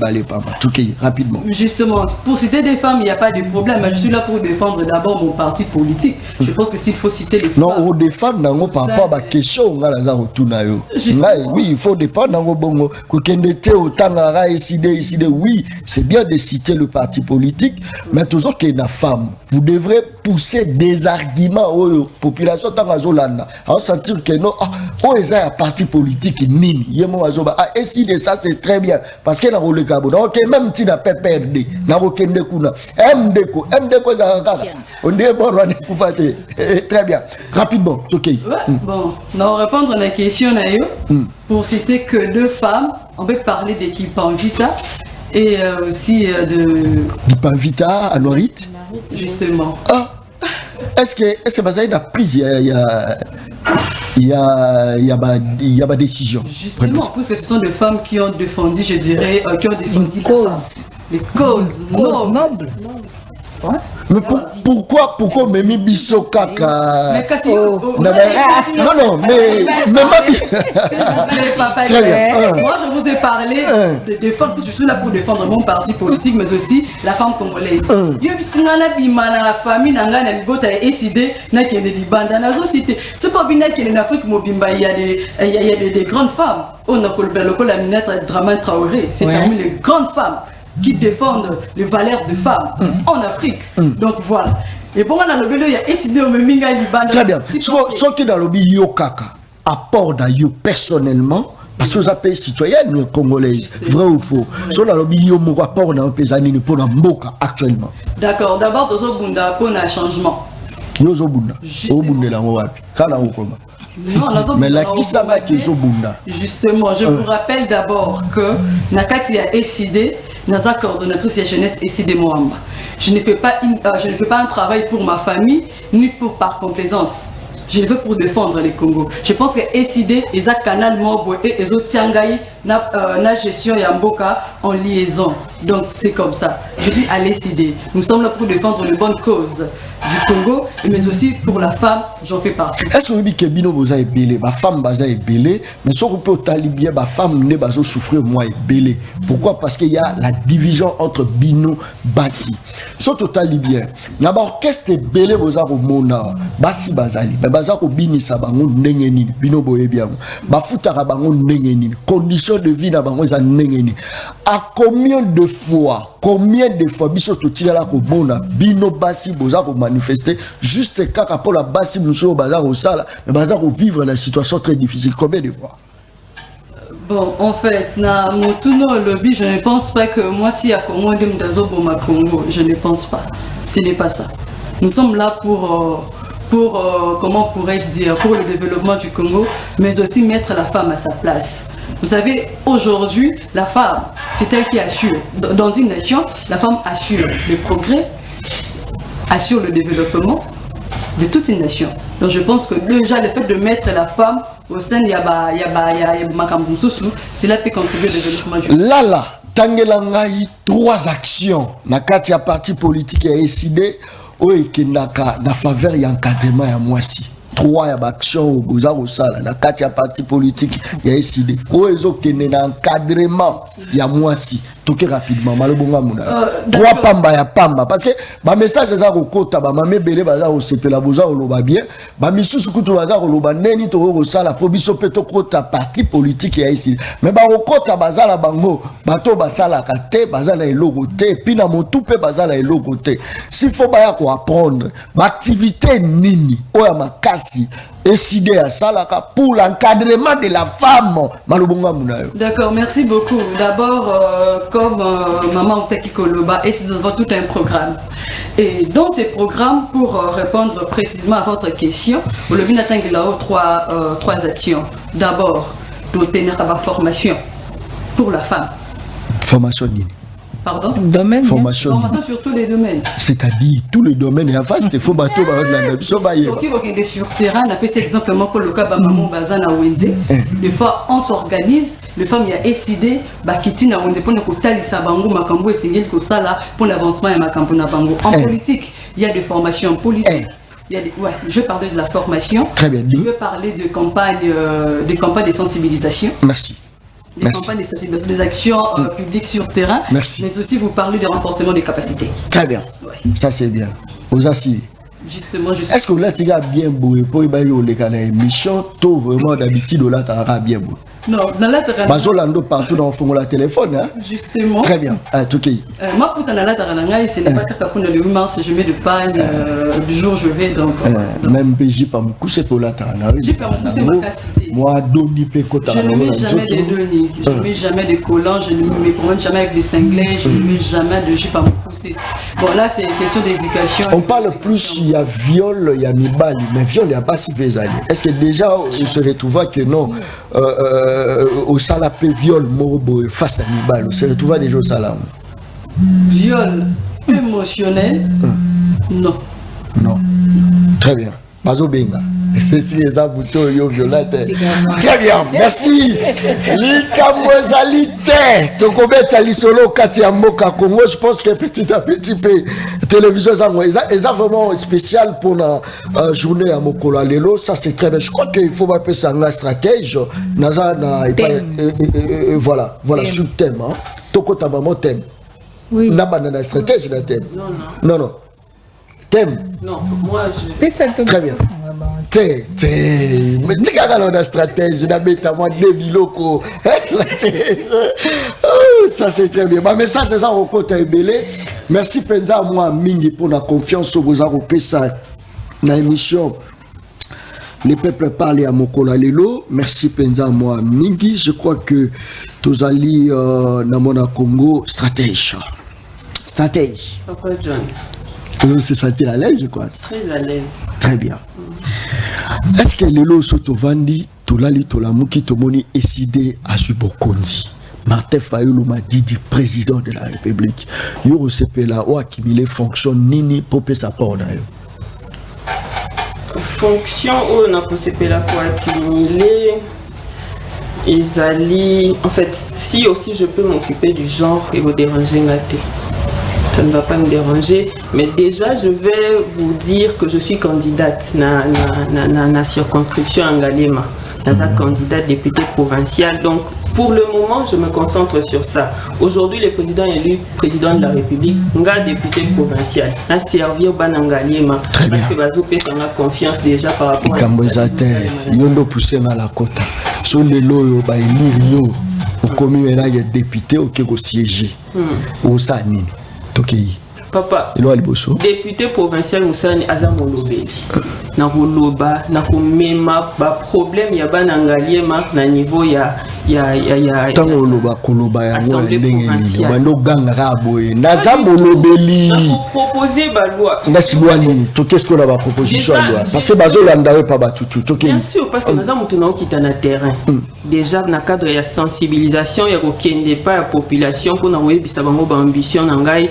rapidement. Justement, pour citer des femmes, il n'y a pas de problème. Je suis là pour défendre d'abord mon parti politique. Je pense que s'il faut citer les femmes. Non, défendre par rapport à la question, oui, il faut défendre bongo. Oui, c'est bien de citer le parti politique, mais toujours qu'il y a une femme, vous devrez pousser des arguments aux populations tangazolanda. On sentir que non, un parti politique nini, et si ça c'est très bien, parce que dans le Gabon, même si n'a pas perdu, n'a aucun découna, MDeko, on dit bon, très bien, rapidement, ok. Bon, on va répondre à la question pour citer que deux femmes, on peut parler d'équipe en vita et aussi de. Du Pavita à Noirite. Justement. Est-ce que bah, ça y a prise, il y a ma décision. Justement, parce que ce sont des femmes qui ont défendu, je dirais, qui ont défendu les causes nobles. Ouais. Mais pourquoi Memi Bisso Kaka? Mais Cassie, non, mais très bien. Moi, je vous ai parlé de défendre, parce que je suis là pour défendre mon parti politique, mais aussi la femme congolaise. La famille n'a pas décidé c'est pas bien qu'en Afrique, il y a des grandes femmes. On a la ministre Dramane Traoré, c'est parmi les grandes femmes qui défendent les valeurs de femmes en Afrique. Donc voilà. Et bon, on a le il y a décidé au Minga Liban. Très bien. Ce qui est dans le lobby Yokaka, apport d'ailleurs personnellement, parce que vous appelez citoyenne congolaise, vrai ou faux? Sur le lobby Yomo, apport dans le Pesani pour la Mboka actuellement. D'accord. D'abord, dans le Bunda, pour un changement. Yozo Bunda. Au Bunda, là, on va. Mais la Kisama qui est au Bunda. Justement, je vous rappelle d'abord que Nakati a décidé. Naza coordonnatrice de jeunesse ici de Moamba. Je ne fais pas un travail pour ma famille ni par complaisance. Je le fais pour défendre les Congo. Je pense que SID, les canal Mobo et les autres Tiangaï, na gestion Yamboka en liaison. Donc c'est comme ça. Je suis à l'SID. Nous sommes là pour défendre les bonnes causes du Congo, mais aussi pour la femme, j'en fais partie. Est-ce que vous dites que Bino Boza est belé, ma femme Baza est belé, mais si on peut talibien, ma femme ne va souffrir moi est belé. Pourquoi? Parce qu'il y a la division entre Bino Bassi. Surtout talibien, d'abord qu'est-ce que belé Boza au monde Bassi Bazali, mais Baza au Bini Sabango Nengenini, Bino Boyebiamo, Bafuta Rabango Nengenini, conditions de vie d'Abango Nengenini. À combien de fois biso to tira ko bona Bino Bassi Boza ko manifester juste quand pour la Bassi Muso Bazar au sala mais Bazar au vivre la situation très difficile combien de fois? Bon, en fait, na motuno lobby, je ne pense pas que moi si à Congo de Mdazo Boma Congo, je ne pense pas. Ce n'est pas ça. Nous sommes là pour comment pourrais-je dire, pour le développement du Congo, mais aussi mettre la femme à sa place. Vous savez, aujourd'hui, la femme, c'est elle qui assure. Dans une nation, la femme assure le progrès, assure le développement de toute une nation. Donc je pense que déjà le fait de mettre la femme au sein de c'est là qui contribue au développement du Congo. Là, Tangelangai, 3 actions. Nakati ya parti politique a décidé oekendaka na faveur ya encadrement ya mwasi. 3 actions au Boza au Sala, na kati ya parti politique ya décidé. Oezo kende na encadrement ya mwasi. Toke rapidement malobonga muna. 3 pamba ya pamba parce que ba message za ko kota ba mame belé ba za o sepela Boza o loba bien. Ba misusu kutu ba za ko loba neni to ko sala po biso peto kota parti politique ya décidé. Mais ba ko kota bazala bango bato basala ka te bazala eloko te pina motu pe bazala eloko te. S'il faut ba ya ko apprendre ba activité nini oya makasi décider à Salaka pour l'encadrement de la femme. D'accord, merci beaucoup. D'abord, comme Maman Otaki Koloba, et c'est devant tout un programme. Et dans ces programmes, pour répondre précisément à votre question, le Binatang là 3 actions. D'abord, d'obtenir la formation pour la femme. Formation nini? Pardon? Domaine. Formation sur tous les domaines. C'est-à-dire tous les domaines. Il y a vaste faut bateau sur terrain. On a fait exemplement que le cas Bamamo Bazana Wendy. Des fois, on s'organise. Les femmes y a décidé Bakitina Wendy pour nous talisa bango makambo et c'est que ça là pour l'avancement et makambo na bango. En politique, il y a des formations politiques. Ouais, je parlais de la formation. Très bien. Je veux parler de campagnes de sensibilisation. Merci. Des campagnes de sensibilisation, des actions publiques sur terrain. Merci. Mais aussi vous parlez de renforcement des capacités. Très bien. Ouais. Ça c'est bien. Aux assises. Justement. Est-ce que là tu as bien beau et pour y aller émission, tout vraiment d'habitude là tu as bien beau. Non, dans la Bazolando partout dans le fond la téléphone hein. Justement. Très bien. Tout qui. Moi pour dans la tarananga ce n'est pas que le 8 mars je mets de pagne du jour je vais donc. Même PJ pas me coucher pour la tarananga. J'ai pas me coucher ma cité. Moi doni pe kota. Je ne mets jamais des doni, je ne mets jamais des collants, je ne me promène jamais avec des cinglés, je ne mets jamais de jupe à me pousser. Bon là c'est une question d'éducation. On parle plus il y a viol, il y a mibali, mais viol il y a pas si péjali. Est-ce que déjà on se retrouve que non au salapé viol morbo face à Nibal, on se retrouve déjà au salam. Viol émotionnel, non. Non. Très bien. Bazo Benga. Si les aboutos yo violate. Très bien, merci. Likamwezalité. Tokobeta lisolo kati ya mboka Congo, je pense que petit à petit télévision ça vraiment spécial pour la journée à Mokolo lelo, ça c'est très bien. Je crois qu'il faut appeler ça un stratège. Naza na voilà sur le thème hein. Toko tabamo thème. Oui. Na banana stratège na thème. Non. Thème. Non, moi je. Très bien. Mais tu as la stratégie, ça c'est très bien. Mais ça c'est ça au côté belé. Merci Penza moi mingi pour la confiance au vous avez ça dans l'émission. Les peuples parlent à Mokolo lelo. Merci Penza moi mingi. Je crois que tous allez dans mon Congo stratège. Papa John. Vous se sentir à l'aise, je crois. Très à l'aise. Très bien. Est-ce que les lots sont vendus, Tolali Tolamuki Tomoni décidé à Subokondi? Martin Fayoulou m'a dit du président de la République. Yoro Sepela ou accumulé fonction nini pour sa part d'ailleurs. Fonction où on a Sepela pour accumuler. Ils allaient. En fait, si aussi je peux m'occuper du genre et vous déranger gâté. Ça ne va pas me déranger, mais déjà je vais vous dire que je suis candidate na circonscription en Galema, candidate députée provinciale. Donc pour le moment je me concentre sur ça. Aujourd'hui le président élu président de la République, nga député provincial, na servir Banangalema parce que bazo pesa na confiance déjà par rapport à yondo pousser na la kota. Sur les loyo ba emir au commis là il député au ko siéger. Au ça nini. Papa, député provincial Moussani Azamolobeli. Na Roloba, na Komema, ba problème ya banangaliema na niveau ya tango loba koloba ya ndenge bando ganga raboye nazamolobeli proposer ba loi ngasi loi nini to qu'est-ce qu'on va proposition à loi parce que bazo landa pa batutu to bien sûr parce que nazamu tunao kita na terrain déjà na cadre ya sensibilisation ya kokende pa ya population pour na webisa bango ba ambition na ngai.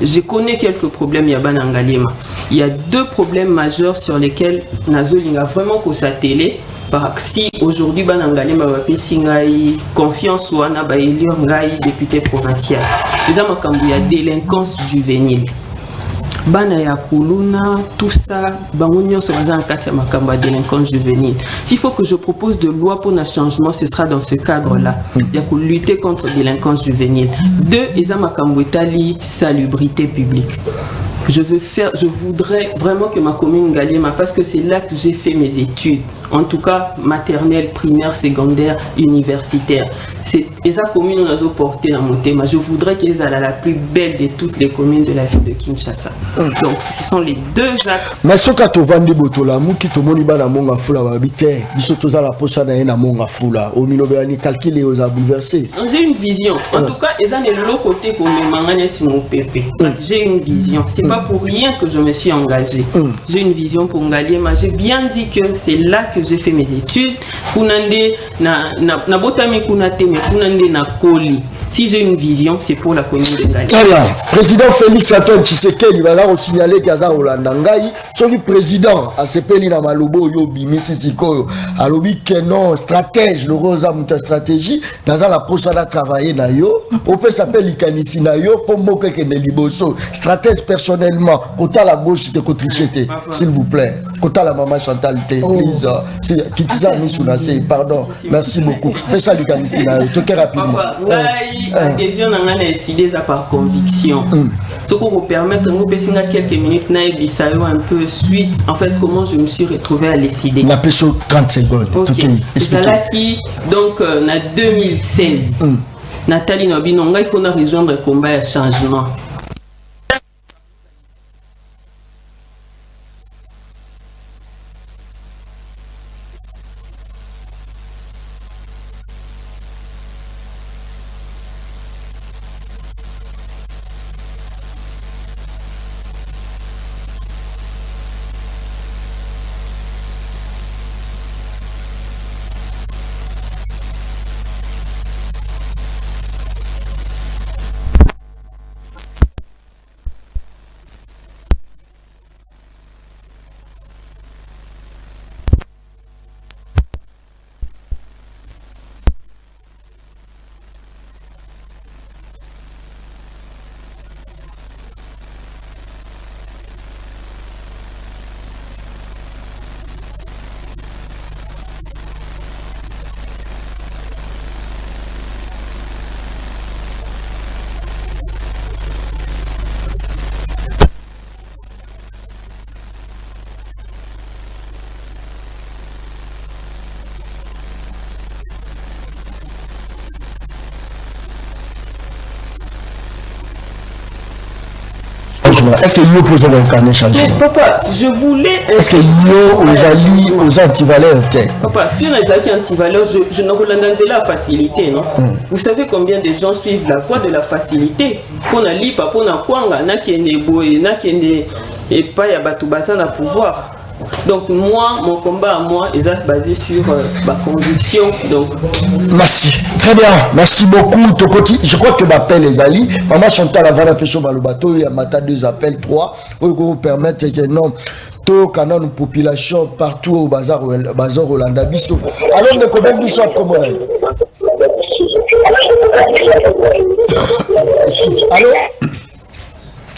Je connais quelques problèmes Yabana Ngalema. Il y a deux problèmes majeurs sur lesquels Nazoling a vraiment pour sa télé. Si aujourd'hui Banangalema va payer confiance ou Anna va élire Ngai député provincial. Les hommes il y a délinquance juvénile. Bana ya kuluna, tout ça, bangonyo se basa en quatre makamba délinquance juvénile. S'il faut que je propose de loi pour un changement, ce sera dans ce cadre-là. Il y a que lutter contre la délinquance juvénile. Deux, eza makambo etali salubrité publique. Je voudrais vraiment que ma commune Galema, parce que c'est là que j'ai fait mes études, en tout cas maternelle, primaire, secondaire, universitaire. C'est esa commune on a porté dans mon thème. Je voudrais qu'elle soit la plus belle de toutes les communes de la ville de Kinshasa. Donc ce sont les deux axes. Mais ce que tu vends des botola, mouki to moni ba na monga fula ba bité, biso to za la posa na na monga fula. Au milobé ni calculer aux a bouleversé. J'ai une vision. En tout cas, esa ne l'autre côté qu'on me mangane sur mon pépé. J'ai une vision. C'est pas pour rien que je me suis engagé. J'ai une vision pour Ngaliema. J'ai bien dit que c'est là que j'ai fait mes études. Kunande na botami kunate mais kunande na koli. Si j'ai une vision, c'est pour la commune de Ngaliema. Très bien. Président Félix Antoine Tshisekedi va là signaler qu'Aza Olandangai, son président a sepeli na malubo yo bimisi sikoyo. Alobi que non stratège le rosa muta stratégie dans la posa la travailler na yo. On peut s'appeler likanisi na yo pour moquer que ne liboso. Stratège personnellement, autant la gauche de Cotrichete, s'il vous plaît. Autant la maman Chantal please. Kitisa Misunase, pardon. Merci beaucoup. Fais ça likanisi na yo. Toke rapidement. Adhésion n'a pas décidé ça par conviction. Ce qu'on vous permet de nous passer quelques minutes un peu suite. En fait, comment je me suis retrouvé à décider. La question 30 secondes. Ok. C'est là qui donc en 2016. Nathalie Nobinonga, il faut nous rejoindre le combat et changement. changement? Est-ce que vous posez l'incarné changement? Mais papa, je voulais... Est-ce que vous alliez aux antivaleurs? Papa, si on a dit antivaleurs, je ne relève pas la facilité, non? Vous savez combien de gens suivent la voie de la facilité? Pour na lipa, pour na kwanga, na kende boye, na kende et pas ya batubasa na pouvoir. Donc moi, mon combat à moi est basé sur ma conviction. Donc... Merci. Très bien. Merci beaucoup. Tokoti. Je crois que m'appelle les alliés. Maman Chantal avant la pêche au bateau, il y a matin 2 appels, 3 pour vous permettre que non. Tout canon population partout au bazar Rolanda Bissau. Alors de combien de soit comme on a. Allô?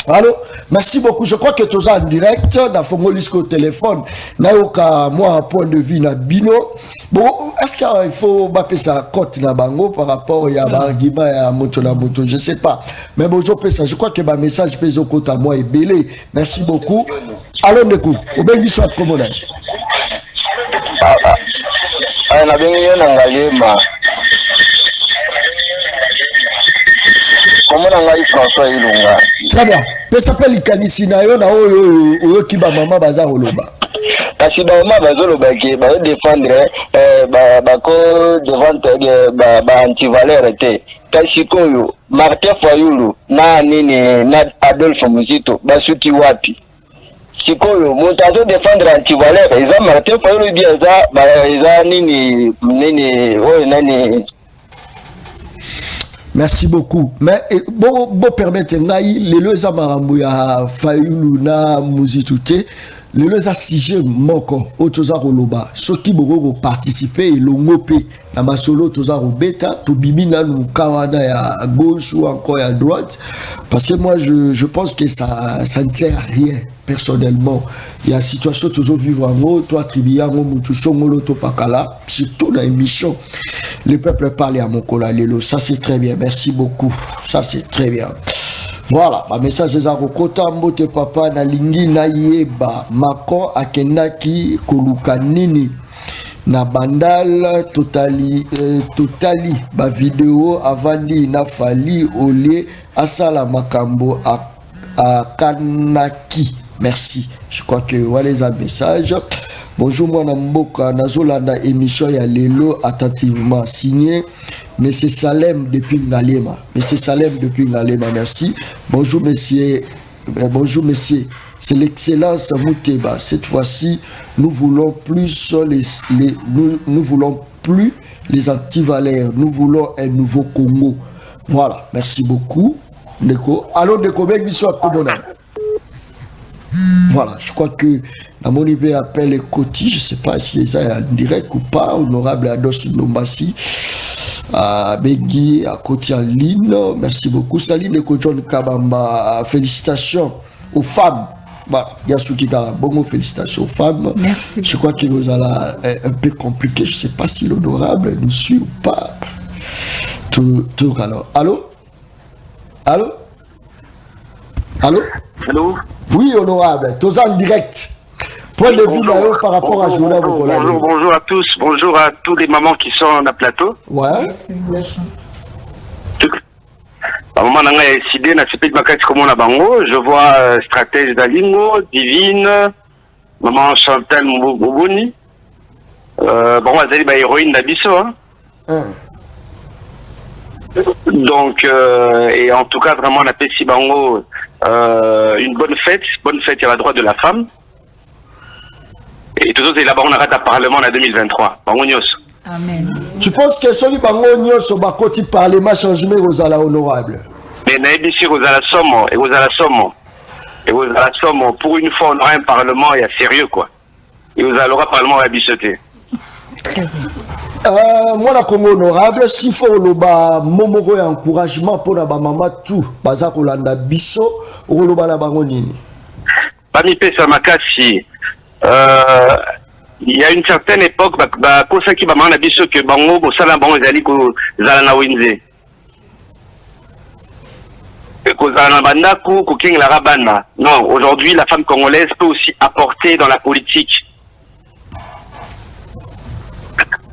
Allô? Merci beaucoup. Je crois que tu es en direct. Dans Fongolisco téléphone. Nayoka, moi, un point de vue, na bino. Bon, est-ce qu'il faut bapper sa cote na bango par rapport à l'argument à moto na moto? Je ne sais pas. Mais bon, je crois que ma message peut côté à moi est belé. Merci beaucoup. Allons de coup. Au bien, il soit comme on a. Comment on a François Ilunga? Très bien. Peut s'appeler Likanisi na yo na oyo kiba mama baza oloba. Kasi ba mama bazoloba ki ba défendre ko devant ba antivaleur te. Kasi koyo Martin Fayulu na nini na Adolphe Muzito basuki wapi? Sikoyo montazo défendre antivaleur eza Martin Fayulu bien eza nini oyo nani. Merci beaucoup. Mais bon permettre ngai lelo za marambo ya Fayulu na Muzitute lelo za sujet moko otoza koloba soki boko participer elongo pe na masolo toza robeta to bibina nukawana ya gauche ou encore à droite parce que moi je pense que ça ne sert à rien personnellement. Il y a situation toujours vivre en haut toi tribia mo mutu songolo to pakala surtout dans émission le peuple parle à mon kola lelo ça c'est très bien. Merci beaucoup. Ça c'est très bien. Voilà, ma message est à Rokota Mbote papa na lingi na yeba mako akenaki koluka nini na bandal totali ba vidéo avandi na fali olie asala makambo a kanaki. Merci. Je crois que voilà les messages. Bonjour moi Mboka nazolanda émission ya lelo attentivement signé Monsieur Salem depuis Ngalema. Monsieur Salem depuis Ngalema, merci. Bonjour monsieur. Bonjour monsieur. C'est l'excellence Mouteba. Cette fois-ci, nous voulons plus nous voulons plus les antivaleurs. Nous voulons un nouveau Congo. Voilà. Merci beaucoup. Neko. Alors Neko, bien soit comme voilà, je crois que la monnaie appelle les Koti, je ne sais pas si ils sont en direct ou pas, honorable Ados Nombassi, à Bengi, à Koti en ligne, merci beaucoup. Saline de Kojon Kabamba, félicitations aux femmes. Voilà, Yasuki Garabongo, félicitations aux femmes. Merci. Je crois qu'il nous a un peu compliqué, je ne sais pas si l'honorable nous suit ou pas. Tout alors. Allô? Allô? Allô? Allô? Oui, honorable, tous en direct. Point de vue par rapport à Journal Bokola. Bonjour à tous, bonjour à tous les mamans qui sont en plateau. Ouais. Merci. Maman n'a pas décidé, n'a pas décidé comment on a bango. Je vois stratège d'Alingo, Divine, maman Chantal Moubouni. Bon, elle est héroïne d'Abisso. Donc, et en tout cas, vraiment, on a fait Bango une bonne fête à la droite de la femme. Et tout ça, c'est là-bas, on a raté le Parlement en 2023. Bango Nyos. Amen. Tu penses que celui Bango Nyos au Bakoti Parlement changement aux ala honorable? Mais Naïbissi, aux ala somme, et aux ala somme. Et aux ala somme, pour une fois, on aura un Parlement, il y a sérieux, quoi. Et aux ala Parlement, à bissoter. Très bien. Moi, la Congo honorable, s'il faut le momoro et encouragement pour la maman tout, baza kolanda biso, ou le la bangonini. Parmi Pesa Makasi, il y a une certaine époque, kosa ki ba mana biso que bango bo sala bango ezali ko zala na wenze. Ko zala na bandaku ko king la rabana. Non, aujourd'hui la femme congolaise peut aussi apporter dans la politique.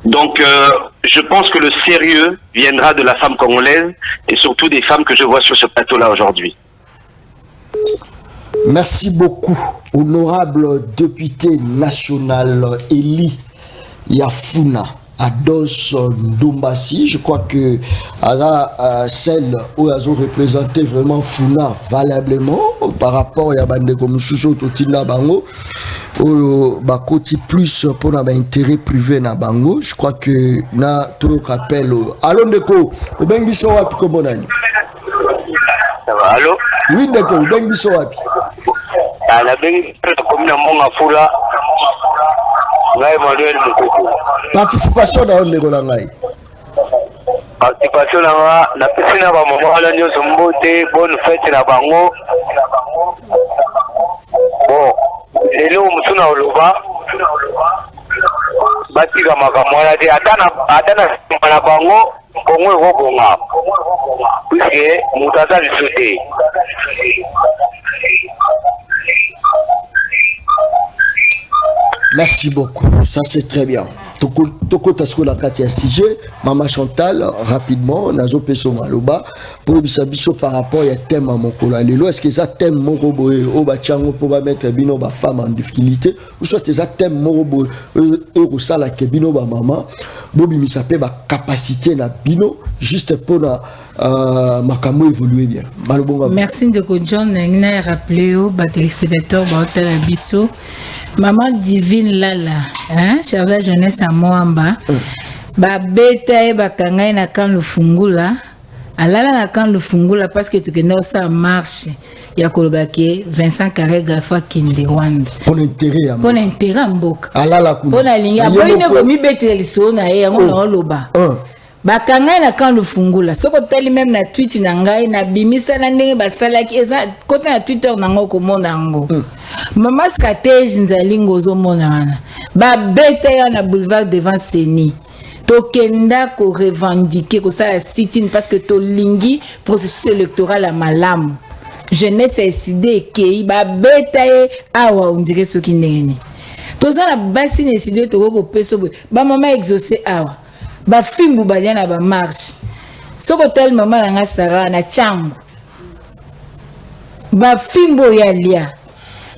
Donc, je pense que le sérieux viendra de la femme congolaise et surtout des femmes que je vois sur ce plateau-là aujourd'hui. Merci beaucoup, honorable député national Eli Yafuna Ados Ndombasi. Je crois que celle où elles ont représenté vraiment Funa valablement par rapport à Bande comme Sousso Totina Bango. Bakoti plus pour un intérêt privé na Bango. Je crois que na tout rappel. Allô Ndeko, au Bengiso wapi komonani? Allô? Oui Ndeko, au Bengiso wapi? La Bengiso comme na Monga Fula. Participation dans le Rolangai. Participation dans la piscine à Maman, la news Mbote, bonne fête à Bango. Bon, les loups sont au Louba. Batika Makamwana, Atana Bango, Congo Robonga. Puisque Moutata le souté. Merci beaucoup, ça c'est très bien. Toko Tasko la Katia CG, Maman Chantal, rapidement, Nazo Peso Maloba, pour biso par rapport à thème à mon Lelo, est-ce que ça thème mon robot au Bachango pour mettre Bino ba femme en difficulté, ou soit ça thème mon robot au sala ke Bino ba maman, Bobi Misape ba capacité na Bino, juste pour na Makamo évoluer bien. Merci de John, n'a rappelé au téléspectateur Baotel Abisso. Maman divine Lala, hein, chargée jeunesse à Moamba. Ba beta e ba kangai na kan le fungula. Alala na kan le fungula parce que tu connais ça marche. Ya kolobake Vincent Karega fa kinde Rwanda. Pour l'intérêt Pour l'intérêt mboka. Alala ku. Pour la ligne. Aboy ne ko mi bete liso na e yango na loba. Bakanga na kan lufungula soko tali même na tweet na ngai na bimisa na ndenge basalaki eza kota na Twitter na ngo komona ngo mama stratégie nzalingo zo mona wana ba beta ya na boulevard devant Seni tokenda ko revendiquer ko sala sit-in parce que to lingi processus électoral à malamu jeunesse décidé ke ba beta e awa on dirait ce qui ndenge toza na basi décidé to ko peso ba mama exaucer awa ba fimbu baliana ba marche soko tel mama na Sara na chango ba fimbo ya lia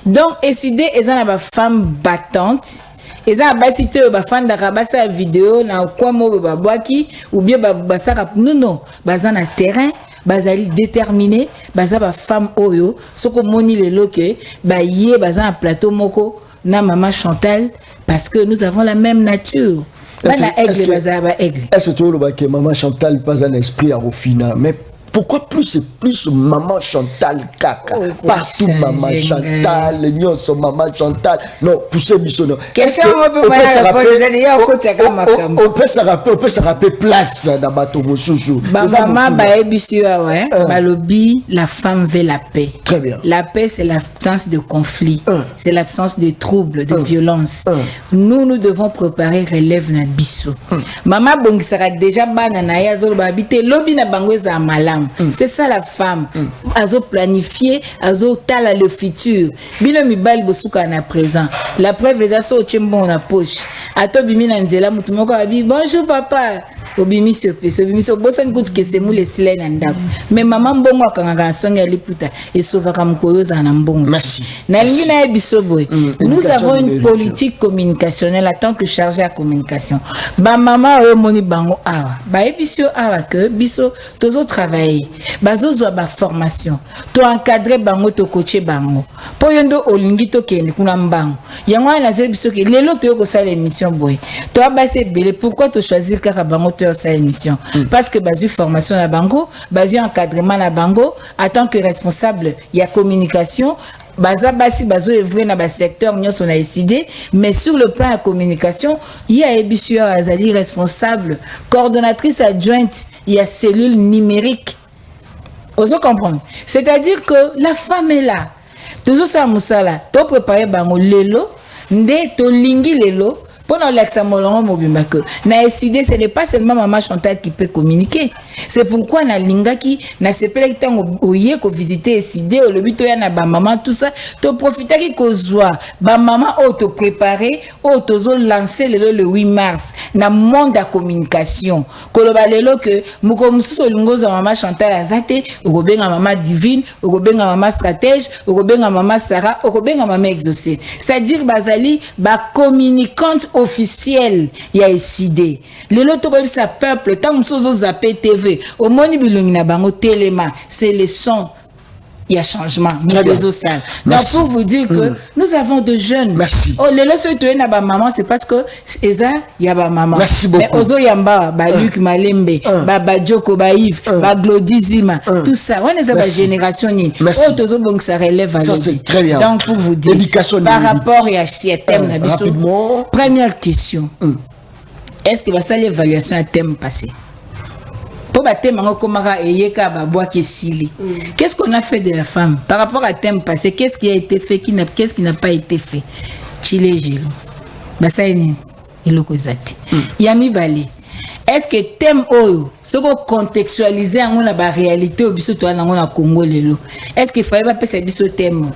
donc décidé ezana ba femme battante ezana ba site ba fanda ka basa vidéo na kwa mo ba bwaki ou bien ba basaka non bazana terrain bazali déterminé baza ba femme oyo soko moni lelo ke ba yé bazana plateau moko na maman Chantal parce que nous avons la même nature. Est-ce que Maman Chantal pas un esprit à Rofina, mais pourquoi plus Maman Chantal Kaka partout Maman Chantal Nyonso Maman Chantal non pousser missionnaire on peut se rappeler place dans bateau Moussousou maman balobi la femme veut la paix. Très bien. La paix c'est l'absence de conflit, c'est l'absence de troubles, de violence. Nous devons préparer relève na biso. Maman bongisara déjà banana ya zolo babité lobi na bango za malam. C'est ça la femme. Azo planifier, azo tala le futur. Bino mibali bosuka na présent. La preuve est ça au chembo na poche. Ato bimi na nzela mutu moko abi bonjour papa. Obimi se pese, obimi se bosan kutu kese mule sile na ndako. Mais maman mbongo akanga songa liputa et sauva kam koyoza na mbongo. Merci. Na lingi na biso boy. Nous avons une politique communicationnelle en tant que chargé à communication. Ba mama o moni bango awa. Ba ebisio awa que biso tozo travailler. Bazo zo ba formation. To encadrer bango to coacher bango. Po yondo olingi to kende kuna mbango. Yango na ze biso ke lelo to ko sala émission boy. To abase belé pourquoi to choisir kaka bango sa émission parce que basu formation na bango basu encadrement na bango en tant que responsable il y a communication baza basi bazo œuvrer na ba secteur nyonso na décidé mais sur le plan de communication il y a Ebisio Azali responsable coordonnatrice adjointe il y a cellule numérique oso comprendre c'est-à-dire que la femme est là toujours ça musala to préparer bango lelo nde to lingi lelo Pendant l'examen, na SID, ce n'est pas seulement Maman Chantal qui peut communiquer. C'est pourquoi na lingaki na sepele kitango oye ko visiter SID au lobby to ya na ba maman tout ça to profiter ki kozwa ba maman auto préparer auto zo lancer le 8 mars na monde de communication koloba lelo que muko mususo lingozo Maman Chantal azate okobenga Maman Divine okobenga Maman Stratège okobenga Maman Sarah okobenga Maman Exaucé, c'est-à-dire bazali ba communicante officielle ya SID lelo to ko sa peuple tant mususo zappé TV au moni bilongi na bango téléma c'est le son. Il y a changement. Donc pour vous dire que nous avons de jeunes. Merci. Oh, les leçons de na ba maman, c'est parce que Eza y a ba maman. Merci beaucoup. Mais Ozo Yamba, ba Luc Malembe, ba Djoko, ba Yves, ba Glodizima, tout ça. On est à la génération ni. Oh, Tozo Bong ça relève à ça c'est très bien. Donc pour vous dire, par rapport à ce thème, rapidement. Première question. Est-ce que va ça l'évaluation à thème passé? Qu'est-ce qu'on a fait de la femme par rapport à thème passé? Qu'est-ce qui a été fait, qu'est-ce qui n'a pas été fait? Chile Gilo. Basaini Ilokozati. Yami Bali. Est-ce que thème oyo, ce qu'on contextualiser en la réalité au biso to na Congo lelo? Est-ce qu'il fallait pas passer biso thème?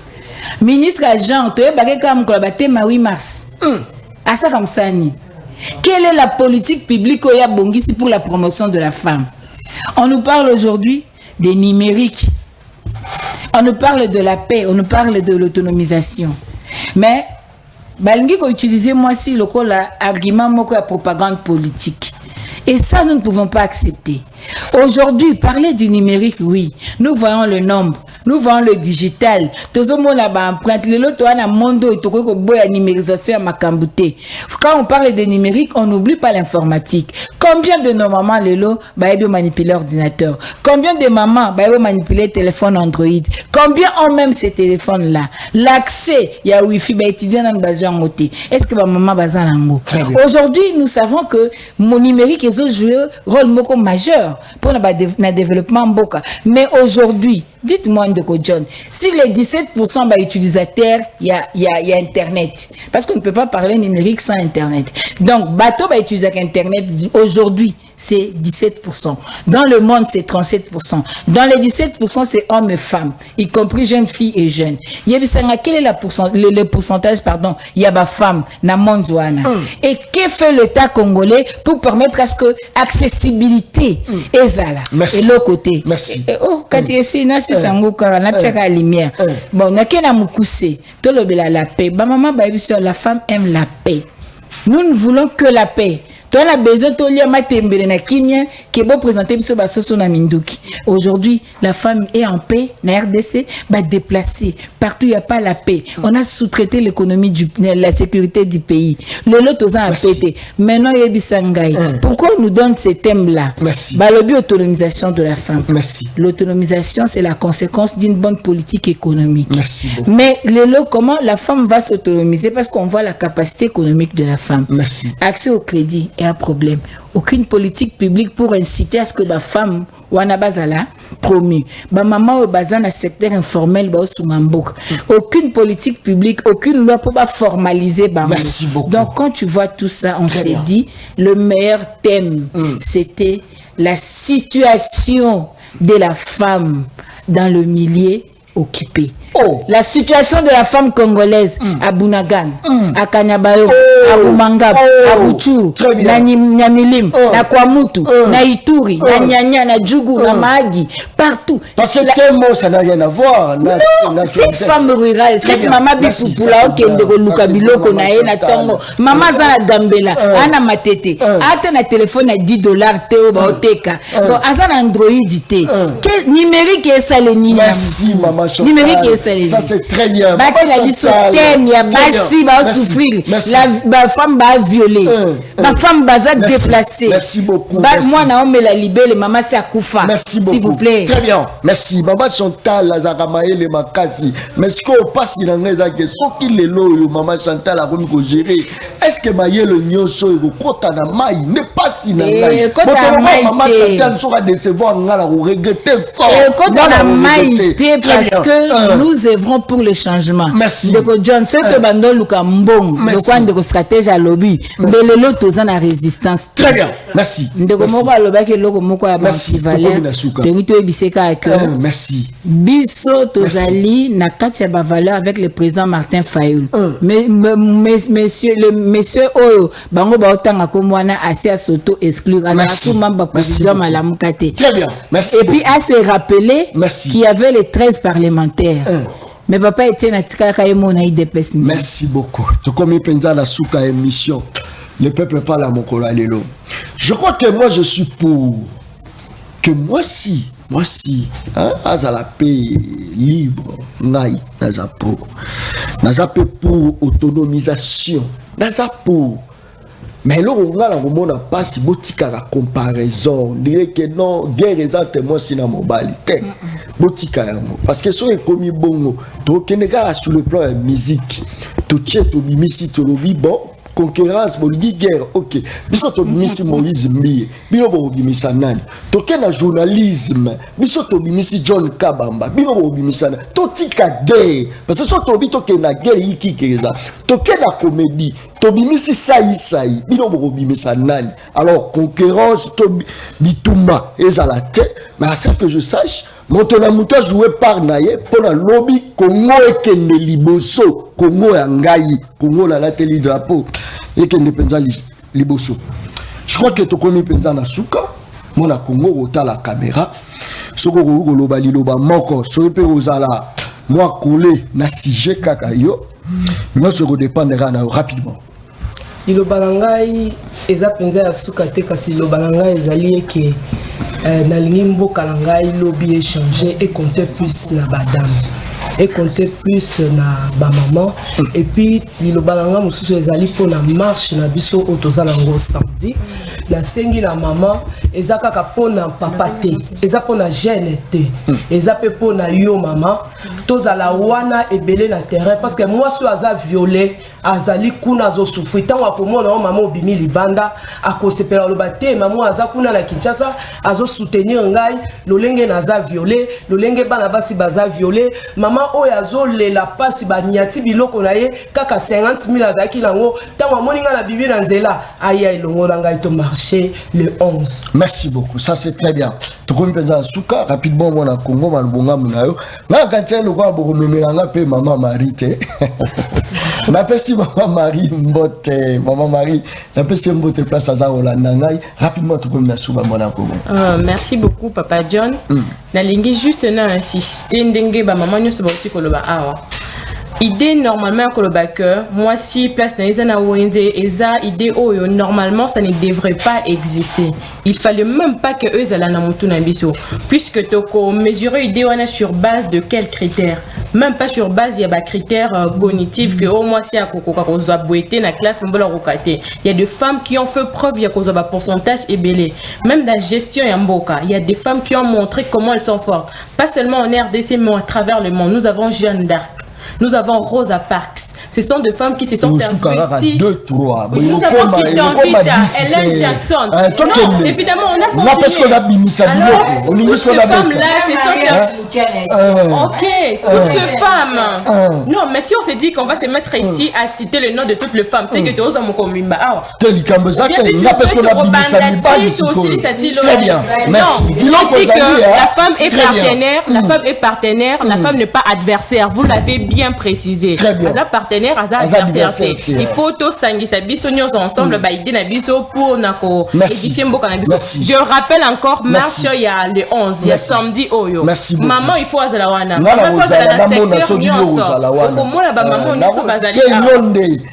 Ministre agent, to ba comme ko thème 8 mars. Asa comme ça ni. Quelle est la politique publique au Yabongisi pour la promotion de la femme? On nous parle aujourd'hui des numériques. On nous parle de la paix, on nous parle de l'autonomisation. Mais, balingi ko utiliser moi si le argument moko ya propagande politique. Et ça, nous ne pouvons pas accepter. Aujourd'hui, parler du numérique, oui. Nous voyons le nombre. Nous voyons le digital. Tout le monde a empreinte. La numérisation à Makambouté. Quand on parle de numérique, on n'oublie pas l'informatique. Combien de nos mamans, Lelo, manipulent l'ordinateur? Combien de mamans, manipulent le téléphone Android? Combien ont même ces téléphones-là? L'accès, il y a Wi-Fi, est-ce que ma maman bazan lango? Aujourd'hui, nous savons que mon numérique est joué un rôle majeur pour le développement Mboka. Mais aujourd'hui, dites-moi, Ndeko John, sur les 17% d'utilisateurs, il y a Internet. Parce qu'on ne peut pas parler numérique sans Internet. Donc, bateau va utiliser Internet aujourd'hui, c'est 17%. Dans le monde, c'est 37%. Dans les 17%, c'est hommes et femmes, y compris jeunes filles et jeunes. Quel est le pourcentage, pardon, il y a des femmes dans le monde. Et que fait l'État congolais pour permettre à ce que l'accessibilité est là? Et l'autre côté. Merci. Oh, quand il y a la lumière. Bon, la paix. La femme aime la paix. Nous ne voulons que la paix. Tu as besoin de lire Matembele na Kimia qui est beau présenter biso basoso na Minduki. Aujourd'hui, la femme est en paix, na RDC, déplacée. Partout il n'y a pas la paix. On a sous-traité l'économie la sécurité du pays. Le lot aux a pété. Maintenant il y a Bisangay. Pourquoi on nous donne ces thèmes-là? Merci. L'autonomisation de la femme. Merci. L'autonomisation, c'est la conséquence d'une bonne politique économique. Merci beaucoup. Mais le lot, comment la femme va s'autonomiser? Parce qu'on voit la capacité économique de la femme. Merci. Accès au crédit. Un problème. Aucune politique publique pour inciter à ce que la femme wana bazala promu. Ba maman au bazan na secteur informel ba osumambok. Aucune politique publique, aucune loi pour pas formaliser ba. Merci beaucoup. Donc quand tu vois tout ça, on s'est dit le meilleur thème c'était la situation de la femme dans le milieu occupé. Oh. La situation de la femme congolaise à Bunagan, à Kanyabayo, à Bumangab, à Ruchu, na Nyamilim, na Kwamutu, na Ituri, na Nyanya, na Djougou, na Mahagi, partout. Parce que quel mot ça n'a rien à voir. Non, cette femme rurale, cette maman Bipupula, Okendeko Lukabiloko, na Ena Tongo, maman Zana Gambela, Ana Matete, Ata na téléphone à $10, Théo Baoteka, Azana Android, quel numérique est ça le Nina? Merci, maman Chantal. Numérique est ça. Ça c'est très bien. La femme va violer, la femme va déplacer. Merci beaucoup. Moi, Naomi la libelle, maman c'est à Koufa. Merci beaucoup. S'il vous plaît. Très bien. Merci. Maman Chantal, la Zakamaye, le Makasi. Mais ce qu'on passe dans les années, ce qu'il est là, maman Chantal a voulu gérer. Est-ce que Maye le Nyoso, le Kota na Maï, n'est pas si na Maï? Maman Chantal sera décevoir, on va regretter fort. Kota na Maï, parce que nous œuvrons pour le changement. Merci. Ndeko John, ce que Bando Luka Mbong, le coin de stratège à lobby mbelelo toza na résistance très bien merci ndeko moko alobaki eloko moko ya bantivaleur tongi toyebiseka que merci biso tozali na kati ya bavaleur avec le président Martin Fayoul monsieur oyo bango baotanga kombo wana asi asoto exclure azalaki membre président malamu kate très bien merci et puis à se rappeler qu'il y avait les 13 parlementaires mais papa Etienne atikalaka ye mona IDPS. Merci beaucoup. Tu comme penza la souka émission. Le peuple parle à mon lelo. Je crois que moi je suis pour que moi si hein à la paix libre nai nazapo pour autonomisation nazapo. Mais là, on a la passe botika la comparaison. On dirait que non, guerre exactement si na mobilité. Botika parce que si on est commis bongo, donc Sénégal sur le plan de musique, tout tient tout bimisi tout le bon concurrence boligi guerre ok. Biso to bimisi Moïse Mbiye, bino bo bimisa nani. To kena journalisme, biso to bimisi John Kabamba, bino bo bimisa to tika guerre parce que so to bito kena guerre iki keza. To kena comédie Tobimisi saï, bino bimisa nani. Alors concurrence to bitumba ezalate, mais à ce que je sache, Montonamuta joué par Naye pour la lobby Congo et Kende Liboso, Congo et Ngaï, Congo la lateli drapeau et Kende Penza Liboso. Je crois que tu connais Penza Nasuka, mon Congo ota la caméra, soko loba liloba moko, sope ozala moi collé na sije kakayo, moi se redépendra rapidement. Le balangai eza penza ya suka te kasi le balangai ezali ke na lingimbo kalangai lobby échanger et compter plus na badame et compter plus na ba maman et puis le balanga mususu ezali pour na marche na biso otozala ngo samedi na sengi na maman ezaka ka pona papa te eza pona jeune te eza pe pona yo maman tozala wana ebele na terrain parce que moi so aza violé azali kuna zo souffrir tant wa komona maman obimi libanda akosepela loba te maman aza kuna na Kinshasa azo soutenir ngai lolenge naza violé lolenge bana basi baza violé maman oyo azo lela pasi banyati biloko na ye kaka 50,000 azaki nango tant wa moninga na bibi na nzela aya ilongo na ngai to marché le 11. Merci beaucoup, ça c'est très bien. Tu connais penza suka rapidement mona Congo malbonga munayo na kantia lo kwa boko memelanga pe maman Marite. Na pesi maman Marie Mbote, maman Marie, na pesi Mbote place à Zaolandangai. Rapidement, tu peux me souba mon Congo. Merci beaucoup, Papa John. Na lingi juste na insister ndenge ba maman nyo soboti koloba awa. Idée normalement koloba que moi si place na eza na wenze eza idée oyo normalement ça ne devrait pas exister. Il fallait même pas que eux ala na mutu na biso puisque toko mesurer idée wana sur base de quels critères. Même pas sur base il y a des critères cognitifs que au moins si à koza boité na classe mbola rokaté. Il y a des femmes qui ont fait preuve il y a koza ba pourcentage ébélé. Même dans la gestion ya mboka, il y a des femmes qui ont montré comment elles sont fortes. Pas seulement en RDC mais à travers le monde. Nous avons Jeanne d'Arc. Nous avons Rosa Parks. Ce sont des femmes qui se sont investies. Nous avons Kitambita, Ellen Jackson. Non, évidemment, on a continué. Alors, toutes ces femmes-là, ce sont ok, toutes ces femmes. Non, mais si on se dit qu'on va se mettre ici à citer le nom de toutes les femmes, c'est que tu oses dans mon combat. Très bien, merci. La femme est partenaire, la femme est partenaire, la femme n'est pas adversaire. Vous l'avez bien précisé. Aza partenaire, aza adversaire. Il faut tous s'engagger biso nyos ensemble ba idée na biso pour nako édifier mboka na biso. Je rappelle encore marche il y a le 11, il y a samedi oyo. Maman il faut azala wana. Maman faut azala na secteur nyos. Okomona ba maman nyos bazali.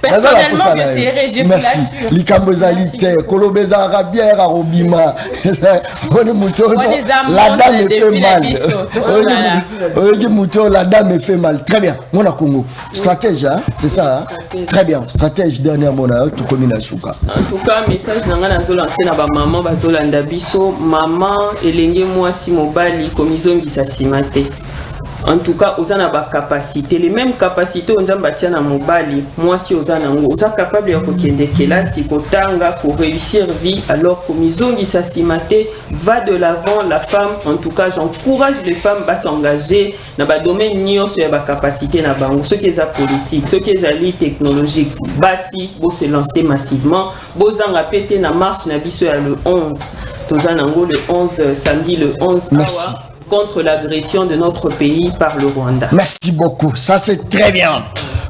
Personnellement je serai je merci. Likambo zalité kolobeza arabière arobima. On muto la dame fait mal. Oye muto la dame fait mal. Très bien. Mona Congo. Stratège, hein? C'est ça, hein? Très bien. Stratège dernière mona, tu connais la souka. En tout cas, message nanga na lancer na ba maman bazolanda biso, maman elenge moi si mobali komizongi sa simate. en tout cas oza na ba capacité les mêmes capacités on nzamba tia na mobali moi si oza nango oza capable ya kokende kelasi kotanga pour réussir vie alors que mizongi sa simate va de l'avant la femme en tout cas j'encourage les femmes à s'engager dans ba domaine nyonso ya ba capacité na bango ceux qui est politique ceux qui est technologique basi bo se lancer massivement bozanga pété na marche na biso ya le 11 toza nango le 11 samedi le 11 merci contre l'agression de notre pays par le Rwanda. Merci beaucoup, ça c'est très bien.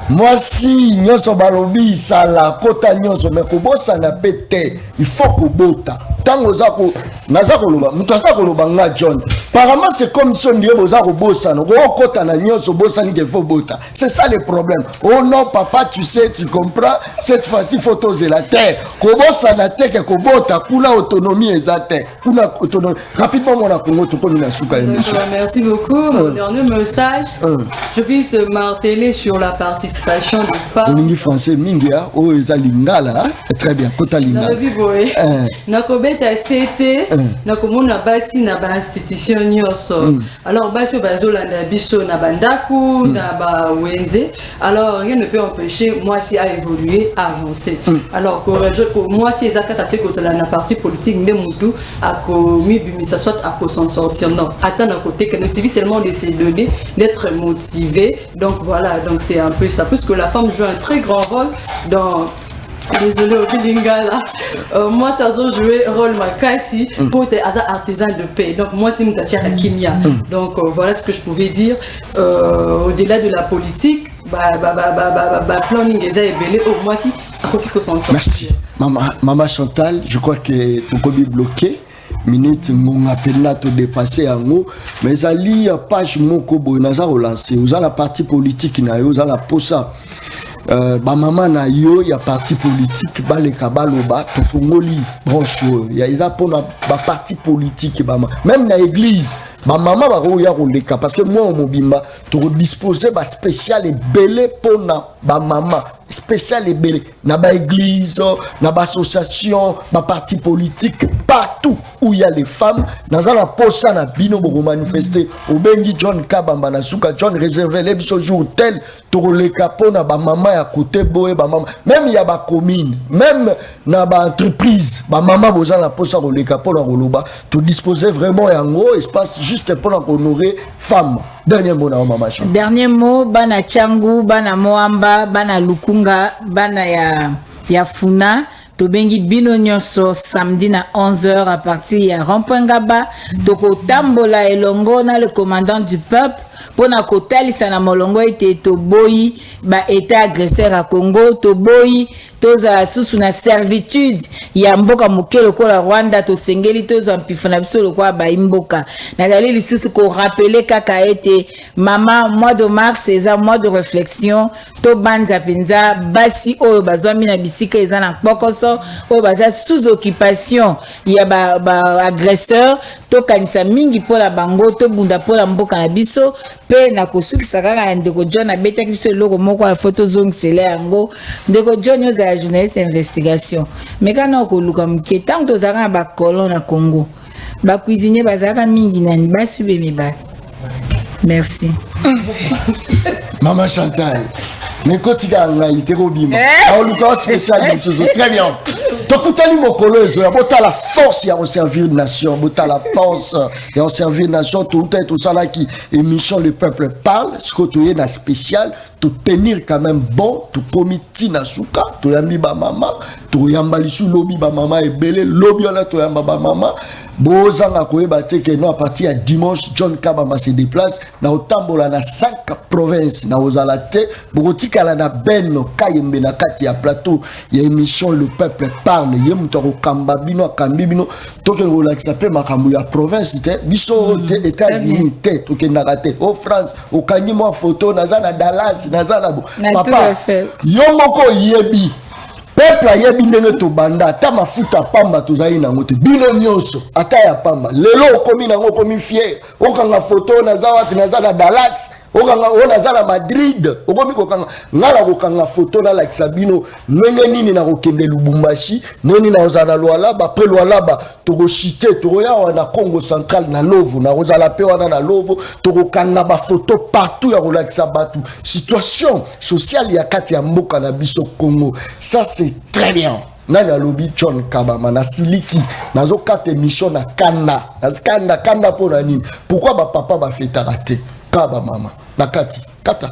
Moi si nyonso balobi ça la kota nyonso mais kobosa na pété il faut kobota tango zako naza koloba mutasa koloba nga John apparemment c'est comme si on dit boza kobosa no kota na nyonso bosa ni faut bota c'est ça le problème. Oh non papa tu sais tu comprends cette fois-ci photo de la terre kobosa na terre que kobota kuna autonomie ezate kuna autonomie rapidement mon Congo to ko na suka émission. Merci beaucoup. Mon dernier message je puisse marteler sur la participation des femmes. On français mingia o ezalingala très bien kota lingala. Nakobeta CT nakomona basi na ba institution nyonso. Alors basi bazolanda biso na bandaku na ba wenze. Alors rien ne peut empêcher moi si à évoluer à avancer. Alors que moi si ezakata te kotala na parti politique nde mutu akomi bimisa soit ako s'en sortir non. Attends à côté que nous seulement de se donner d'être motivé. Donc voilà donc c'est un peu ça puisque la femme joue un très grand rôle dans désolé au Bilingala. Moi ça a joué rôle makasi pour être artisan de paix. Donc moi c'est Mutatia Kimia. Donc voilà ce que je pouvais dire au-delà de la politique. Planning est belé au moins si merci maman Chantal je crois que tu peux bloquer minute mon appel là te dépasser en haut mais ali page moko boy naza relancer aux la partie politique na yo la posa ba maman na yo ya parti politique ba le kabaloba to fongoli branche ya isa pour ba parti politique ba même na église ba maman ba ko ya koleka parce que moi on mobimba to disposer ba spécial et belé pour na ba maman spécial et belé na ba église na ba association ba parti politique partout où il y a les femmes dans la posa na bino bo manifester au bengi John Kabamba na suka John réservé les biso jour tel to le capo na ba maman ya côté boé ba maman même il y a ba commune même na ba entreprise ba maman boza la posa ko le capo na koloba to disposer vraiment un gros espace juste pour honorer femmes. Dernier mot na maman. Dernier mot bana Changu bana Moamba bana Lukunga bana ya Funa tobengi bino nyonso samedi na 11h à partir ya Rompengaba toko tambola elongo na le commandant du peuple pona kotalisa na molongo ete toboyi ba état agresseur à Congo toboyi toza susu na servitude ya mboka mokelo ko la Rwanda to sengeli toza mpifana biso lokwa ba imboka na dali lisusu ko rappeler kaka ete mama mois de mars eza mois de réflexion to banza penza basi oyo bazwami na bisika eza na pokoso oyo baza sous occupation ya ba agresseur to kanisa mingi pola bango to bunda pola mboka na biso pe na kosukisa kaka ndeko John abetaki biso loko moko ya photo zongisele yango ndeko John yo za journaliste investigation mais kana okoluka mke tant tozaka ba colon na Congo ba cuisinier bazaka mingi nani basube miba merci maman Chantal mais kotika ngalité ko bima oluka spécial biso très bien tokutani mokolo ezo ya bota la force ya servir nation bota la force ya servir nation tout ça là qui émission le peuple parle ce que tu es na spécial to tenir quand même bon to comité na suka to yambi ba mama to yamba lisu lobby ba mama ebele lobby là to yamba ba mama bozanga koyeba te que non à partir de dimanche John Kabamba se déplace na otambola na 5 provinces na ozala te bokotika la na beno kayembe na kati ya plateau ya émission le peuple parle yemuto ko kamba bino akambi bino toke relaxa pe makambu ya province te biso te États-Unis te toke ndakate au France au kanimo photo nazana Dallas nazana bo papa yo moko yebi peuple ayebi ndenge to banda ta mafuta pamba tozali nango te bino nyonso ata ya pamba lelo okomi nango okomi fier okanga photo naza wapi naza na Dallas on a à Madrid, on a photo na like Sabino, nini na kokende Lubumbashi, nini na ozana Lualaba, après Lualaba, toko chité, toko ya na Congo central na Lovo, na ozala pe wana na Lovo, toko kanga ba photo partout ya like Sabatu. Situation sociale ya kati ya mboka na biso Congo, ça c'est très bien. Nana lobi John Kabama na siliki nazo kate mission na kanda po na nini pourquoi ba papa ba fait rater kaba mama na kati kata